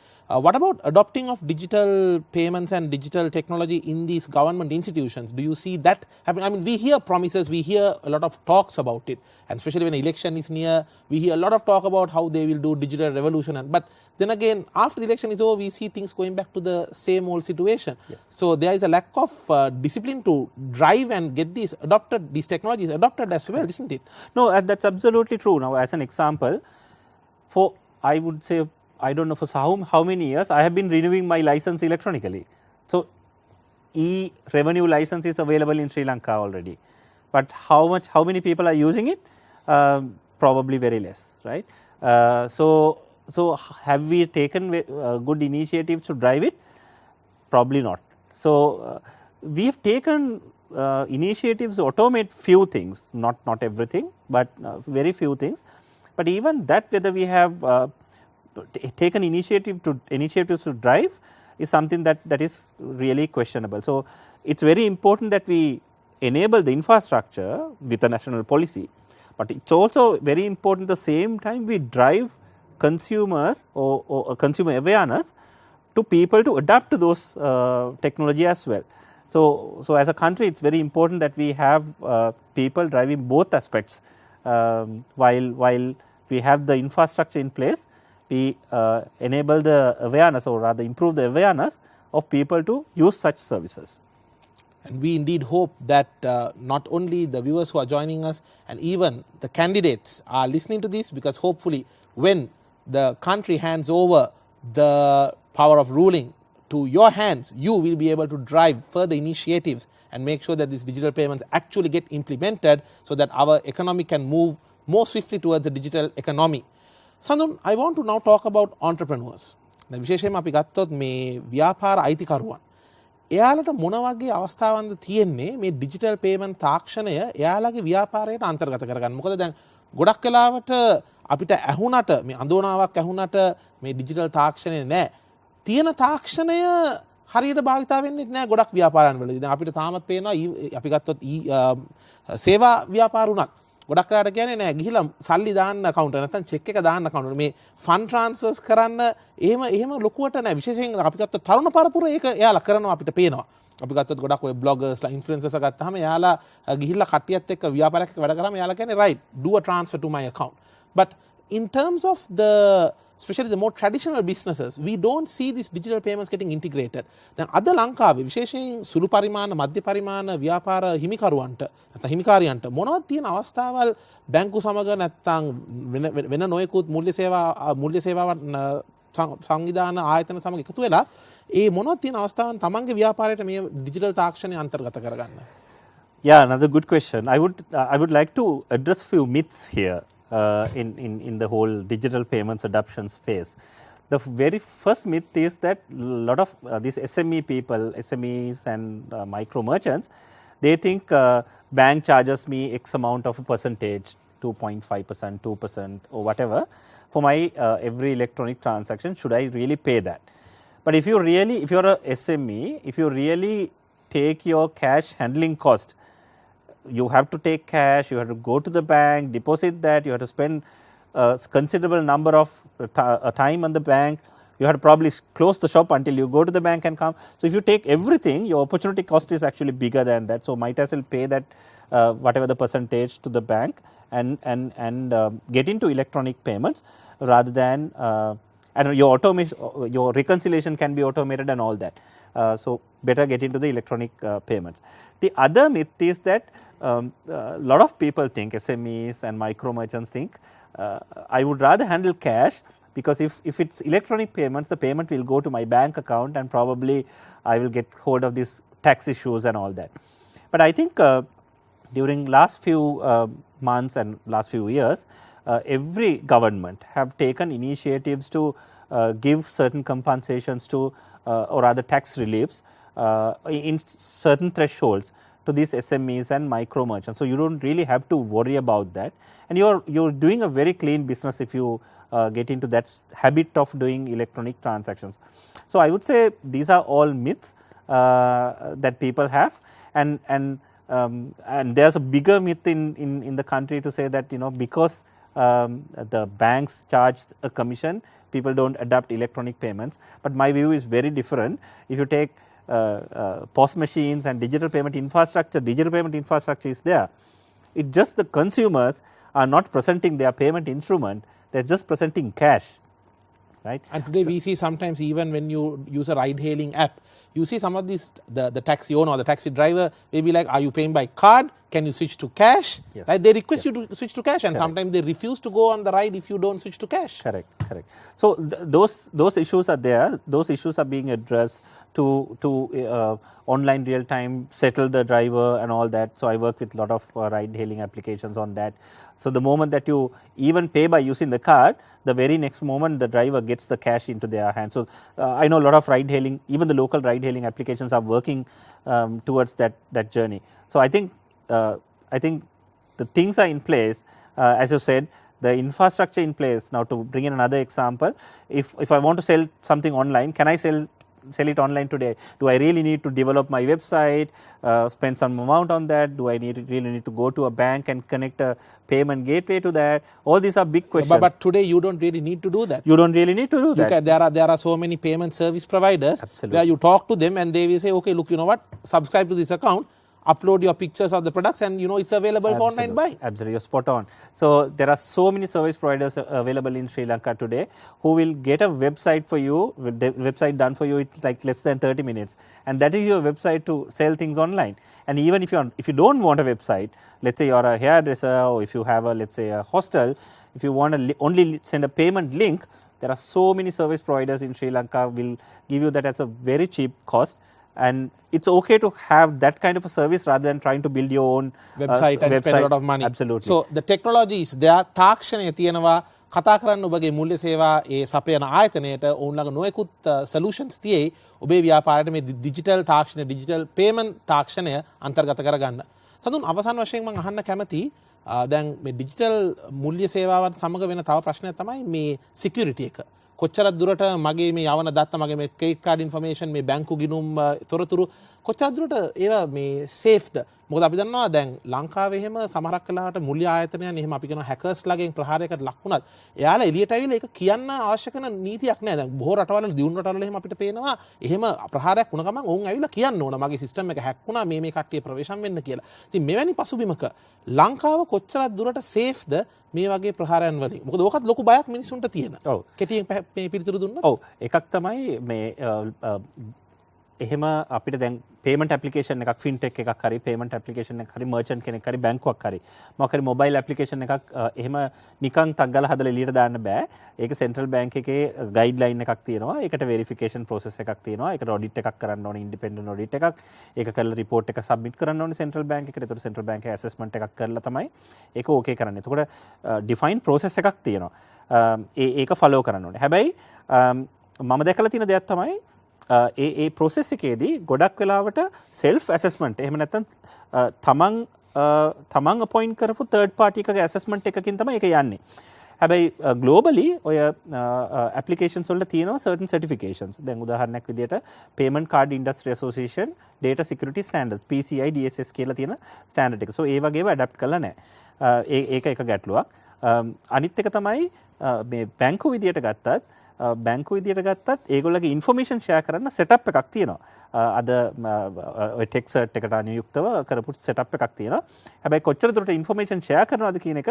What about adopting of digital payments and digital technology in these government institutions? Do you see that happening? I mean, we hear promises, we hear a lot of talks about it, and especially when election is near, we hear a lot of talk about how they will do digital revolution. But then again, after the election is over, we see things going back to the same old situation. Yes. So there is a lack of discipline to drive and get these technologies adopted as well, isn't it? No, that's absolutely true. Now, as an example, I would say, I don't know for how many years I have been renewing my license electronically. So e-revenue license is available in Sri Lanka already. But how many people are using it? Probably very less, right? So have we taken good initiatives to drive it? Probably not. So we have taken initiatives to automate few things, not everything, but very few things. But even that, whether we have taken initiatives to drive is something that is really questionable. So it's very important that we enable the infrastructure with a national policy, but it's also very important at the same time we drive consumers or consumer awareness to people to adapt to those technology as well. So as a country, it's very important that we have people driving both aspects while we have the infrastructure in place. We enable the awareness, or rather improve the awareness of people to use such services. And we indeed hope that not only the viewers who are joining us and even the candidates are listening to this, because hopefully when the country hands over the power of ruling to your hands, you will be able to drive further initiatives and make sure that these digital payments actually get implemented so that our economy can move more swiftly towards a digital economy. Sandun, I want to now talk about entrepreneurs. දැන් විශේෂයෙන්ම අපි ගත්තොත් මේ ව්‍යාපාර අයිතිකරුවන්. එයාලට මොන වගේ අවස්ථාවන්ද තියෙන්නේ මේ ඩිජිටල් පේමන්ට් තාක්ෂණය එයාලගේ ව්‍යාපාරයට අන්තර්ගත කරගන්න. මොකද දැන් ගොඩක් වෙලාවට අපිට ඇහුණට මේ අඳෝනාවක් ඇහුණට මේ ඩිජිටල් තාක්ෂණය නැහැ. තියෙන තාක්ෂණය හරියට භාවිතා වෙන්නේ නැහැ ගොඩක් ව්‍යාපාරයන් වලදී. දැන් අපිට තාමත් පේනවා අපි ගත්තොත් සේවා ව්‍යාපාර උනත් ගොඩක් වෙලාට කියන්නේ නෑ ගිහිලා සල්ලි දාන්න account නැත්නම් check එක දාන්න account මේ fund transfers කරන්න එහෙම ලොකුවට නෑ. විශේෂයෙන් අපි ගත්තොත් තරුණ පරපුර ඒක එයාලා කරනවා අපිට පේනවා. අපි ගත්තොත් ගොඩක් ඔය bloggers influencers ගත්තාම එයාලා ගිහිල්ලා කට්ටියත් එක්ක ව්‍යාපාරයක් එක්ක වැඩ කරාම එයාලා කියන්නේ right do a transfer to my account. But in terms of the especially the more traditional businesses, we don't see these digital payments getting integrated. දැන් අද ලංකාවේ විශේෂයෙන් සුළු පරිමාණ මධ්‍ය පරිමාණ ව්‍යාපාර හිමිකරුවන්ට නැත්නම් හිමිකාරියන්ට මොනවද තියෙන අවස්ථාවල් බැංකු සමග නැත්නම් වෙන නොයෙකුත් මූල්‍ය සේවාවන් සංවිධාන ආයතන සමග එකතු වෙලා ඒ මොනවද තියෙන අවස්ථාවන් තමන්ගේ ව්‍යාපාරයට මේ digital තාක්ෂණය අන්තර්ගත කරගන්න? Yeah, another good question. I would like to address few myths here. In the whole digital payments adoption space. The very first myth is that a lot of these SME people, SMEs and micro merchants, they think bank charges me X amount of a percentage, 2.5%, 2% or whatever for my every electronic transaction. Should I really pay that? But if you're a SME, if you really take your cash handling cost, you have to take cash, you have to go to the bank, deposit that, you have to spend a considerable number of time on the bank, you have to probably close the shop until you go to the bank and come. So if you take everything, your opportunity cost is actually bigger than that. So might as well pay that whatever the percentage to the bank and get into electronic payments rather than and your reconciliation can be automated and all that. So better get into the electronic payments. The other myth is that a lot of people think, SMEs and micro merchants think, I would rather handle cash because if it's electronic payments, the payment will go to my bank account and probably I will get hold of these tax issues and all that. But I think during last few months and last few years, every government have taken initiatives to give certain compensations to or rather tax reliefs in certain thresholds to these SMEs and micro merchants. So you don't really have to worry about that, and you're doing a very clean business if you get into that habit of doing electronic transactions. So I would say these are all myths that people have, and there's a bigger myth in the country to say that because the banks charge a commission, people don't adopt electronic payments. But my view is very different. If you take POS machines and digital payment infrastructure is there. It's just the consumers are not presenting their payment instrument, they're just presenting cash. Right? And today we see sometimes even when you use a ride hailing app, you see some of these, the taxi owner or the taxi driver may be like, are you paying by card? Can you switch to cash? Yes. Right? They request you to switch to cash, and Correct. sometimes they refuse to go on the ride if you don't switch to cash. Correct. So those issues are there. Those issues are being addressed to online real time settle the driver and all that. So I work with a lot of ride hailing applications on that. So the moment that you even pay by using the card, the very next moment the driver gets the cash into their hands. So I know a lot of ride hailing, even the local ride hailing applications are working towards that journey. So I think the things are in place, as you said, the infrastructure in place. Now to bring in another example, if I want to sell something online, can I sell it online today? Do I really need to develop my website, spend some amount on that? Do I really need to go to a bank and connect a payment gateway to that? All these are big questions. But today you don't really need to do that. You don't really need to do that. There are so many payment service providers. Absolutely. Where you talk to them and they will say, okay, look, you know what, subscribe to this account, upload your pictures of the products, and it's available for online buy. Absolutely, you're spot on. So there are so many service providers available in Sri Lanka today who will get a website for you, with the website done for you in like less than 30 minutes, and that is your website to sell things online. And even if you don't want a website, let's say you're a hairdresser or if you have let's say a hostel, If you want to only send a payment link, there are so many service providers in Sri Lanka will give you that as a very cheap cost. And it's okay to have that kind of a service rather than trying to build your own website and spend a lot of money. Absolutely. So the technology is there. තාක්ෂණය තියෙනවා කතා කරන්න ඔබගේ මුල්‍ය සේවා ඒ සපයන ආයතනයට ඔවුන්ලඟ නොයෙකුත් solutions තියෙයි ඔබේ ව්‍යාපාරයට මේ digital තාක්ෂණය digital payment තාක්ෂණය අන්තර්ගත කරගන්න. සඳුන් අවසාන වශයෙන් මම අහන්න කැමති දැන් මේ digital මුල්‍ය සේවාවන් සමග වෙන තව ප්‍රශ්නයක් තමයි මේ security එක. කොච්චරක් දුරට මගේ මේ යවන දත්ත මගේ මේ ක්‍රෙඩිට් කාඩ් ඉන්ෆර්මේෂන් මේ බැංකු ගිණුම් තොරතුරු කොච්චරක් දුරට ඒවා මේ සේෆ්ද? මොකද අපි දන්නවා දැන් ලංකාවේ එහෙම සමහරක් වෙලාවට මුල්‍ය ආයතනයන් එහෙම අපි කියන හැකර්ස් ලගෙන් ප්‍රහාරයකට ලක් වුණත් එයාලා එළියට ඇවිල්ලා ඒක කියන්න අවශ්‍ය කරන නීතියක් නැහැ. දැන් බොහෝ රටවල දියුණු රටවල එහෙම අපිට පේනවා එහෙම ප්‍රහාරයක් වුණ ගමන් ඔවුන් ඇවිල්ලා කියන්න ඕන මගේ සිස්ටම් එක හැක් වුණා මේ කට්ටිය ප්‍රවේශම් වෙන්න කියලා. ඉතින් මෙවැනි පසුබිමක ලංකාව කොච්චරක් දුරට සේෆ්ද මේ වගේ ප්‍රහාරයන් වලින්? මොකද ඕකත් ලොකු බයක් මිනිසුන්ට තියෙන. ඔව්. කෙටියෙන් මේ පිළිතුරු දුන්නොත්. ඔව්. එකක් තමයි මේ එහෙම අපිට දැන් payment application එකක් fintech එකක් හරි payment application එකක් හරි merchant කෙනෙක් හරි බැංකුවක් හරි මොකක් හරි mobile application එකක් එහෙම නිකන් ටක් ගාලා හදලා එළියට දාන්න බෑ. ඒක central bank එකේ guideline එකක් තියෙනවා. ඒකට verification process එකක් තියෙනවා. ඒකට audit එකක් කරන්න ඕනේ independent audit එකක්. ඒක කරලා report එක submit කරන්න ඕනේ central bank එකට. ඒතකොට central bank එකේ assessment එකක් කරලා තමයි ඒක okay කරන්නේ. එතකොට defined process එකක් තියෙනවා. ඒක follow කරන්න ඕනේ. හැබැයි මම දැකලා තියෙන දෙයක් තමයි ඒ process එකේදී ගොඩක් වෙලාවට self assessment එහෙම නැත්නම් තමන් appoint කරපු third party එකගේ assessment එකකින් තමයි ඒක යන්නේ. හැබැයි globally ඔය applications වලට තියෙනවා certain certifications. දැන් උදාහරණයක් විදියට payment card industry association data security standards PCI DSS කියලා තියෙන standard එක. So ඒ වගේව adapt කරලා නැහැ. ඒක එක ගැටලුවක්. අනිත් එක තමයි මේ බැංකු විදියට ගත්තත් ඒගොල්ලගේ ඉන්ෆර්මේෂන් ෂෙයා කරන්න සෙටප් එකක් තියෙනවා. අද ඔය ටෙක් සර්ට් එකට අනුයුක්තව කරපු සෙටප් එකක් තියෙනවා. හැබැයි කොච්චර දුරට ඉන්ෆර්මේෂන් ෂෙයා කරනවද කියන එක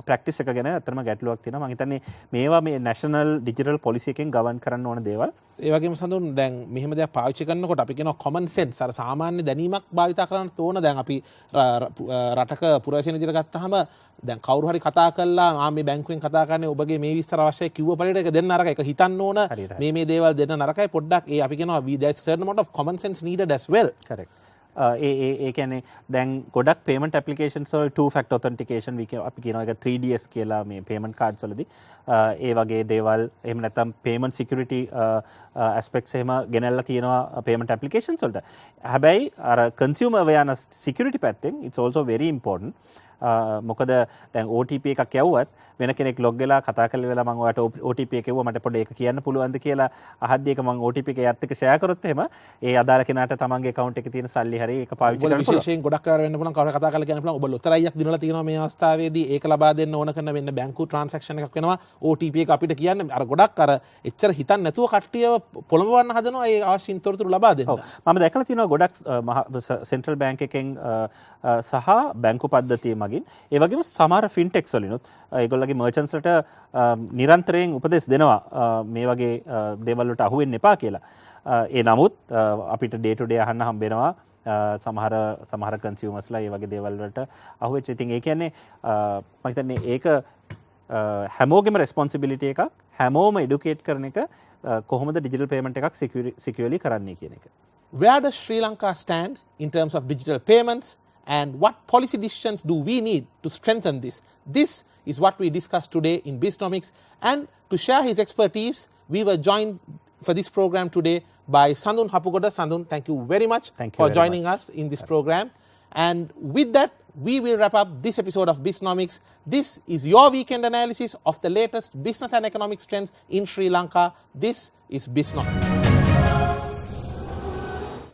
ප්‍රැක්ටිස් එක ගැන අතරම ගැටලුවක් තියෙනවා. මම හිතන්නේ මේවා මේ නැෂනල් ඩිජිටල් පොලිසි එකෙන් ගවන් කරන්න ඕන දේවල්. ඒ වගේම සඳුන් දැන් මෙහෙම දෙයක් පාවිච්චි කරනකොට අපි කියනවා common sense අර සාමාන්‍ය දැනීමක් භාවිත කරන්න ඕන. දැන් අපි රටක පුරවැසියන් විදිහට ගත්තාම දැන් කවුරු හරි කතා කළා මේ බැංකුවෙන් කතා කරන්නේ ඔබගේ මේ විස්තර අවශ්‍යයි කිව්ව පළියට ඒක දෙන්න නරකයි. ඒක හිතන්න ඕන මේ දේවල් දෙන්න නරකයි. පොඩ්ඩක් ඒ අපි කියනවා there's certain amount of common sense needed as well. Correct. ඒ කියන්නේ දැන් ගොඩක් payment applications වල two factor authentication අපි කියනවා ඒක 3DS කියලා මේ payment cards වලදී ඒ වගේ දේවල් එහෙම නැත්නම් payment security aspects එහෙම ගෙනල්ලා තියෙනවා payment applications වලට. හැබැයි අර consumer awareness security පැත්තෙන් it's also very important. මොකද දැන් OTP එකක් යවුවත් වෙන කෙනෙක් log වෙලා කතා කරලා වෙලා මම ඔයාලට OTP එක යවුවා මට පොඩ්ඩක් ඒක කියන්න පුළුවන්ද කියලා අහද්දී ඒක මම OTP එක යත් එක්ක share කරොත් එහෙම ඒ අදාළ කෙනාට තමන්ගේ account එකේ තියෙන සල්ලි හරි ඒක පාවිච්චි කරන්න පුළුවන්. විශේෂයෙන් ගොඩක් කරලා වෙන්න පුළුවන් කවුරු කතා කරලා කියන්න පුළුවන් ඔබ ලොතරැයියක් දිනලා තියෙනවා මේ අවස්ථාවේදී ඒක ලබා දෙන්න ඕන කරන වෙන්න බැංකු transaction එකක් වෙනවා OTP එක අපිට කියන්න අර ගොඩක් අර එච්චර හිතන්න නැතුව කට්ටියව පොළඹවන්න හදනවා ඒ අවශ්‍ය තොරතුරු ලබා දෙන්න. මම දැකලා තියෙනවා ගොඩක් central bank එකෙන් සහ බැංකු පද්ධතිය මගින් ඒ වගේම සමහර fintechs වලිනුත් ඒගොල්ලගේ merchants වලට නිරන්තරයෙන් උපදෙස් දෙනවා මේ වගේ දේවල් වලට අහු වෙන්න එපා කියලා. ඒ නමුත් අපිට day to day අහන්න හම්බ වෙනවා සමහර consumersලා ඒ වගේ දේවල් වලට අහු වෙච්ච. ඉතින් ඒ කියන්නේ මම හිතන්නේ ඒක හැමෝගෙම responsibility එකක්. හැමෝම educate කරන එක කොහොමද digital payment එකක් securely කරන්නේ කියන එක. Where does Sri Lanka stand in terms of digital payments? And what policy decisions do we need to strengthen this? This is what we discussed today in Bisnomics. And to share his expertise, we were joined for this program today by Sandun Hapugoda. Sandun, thank you very much for joining us in this program. And with that, we will wrap up this episode of Bisnomics. This is your weekend analysis of the latest business and economic trends in Sri Lanka. This is Bisnomics.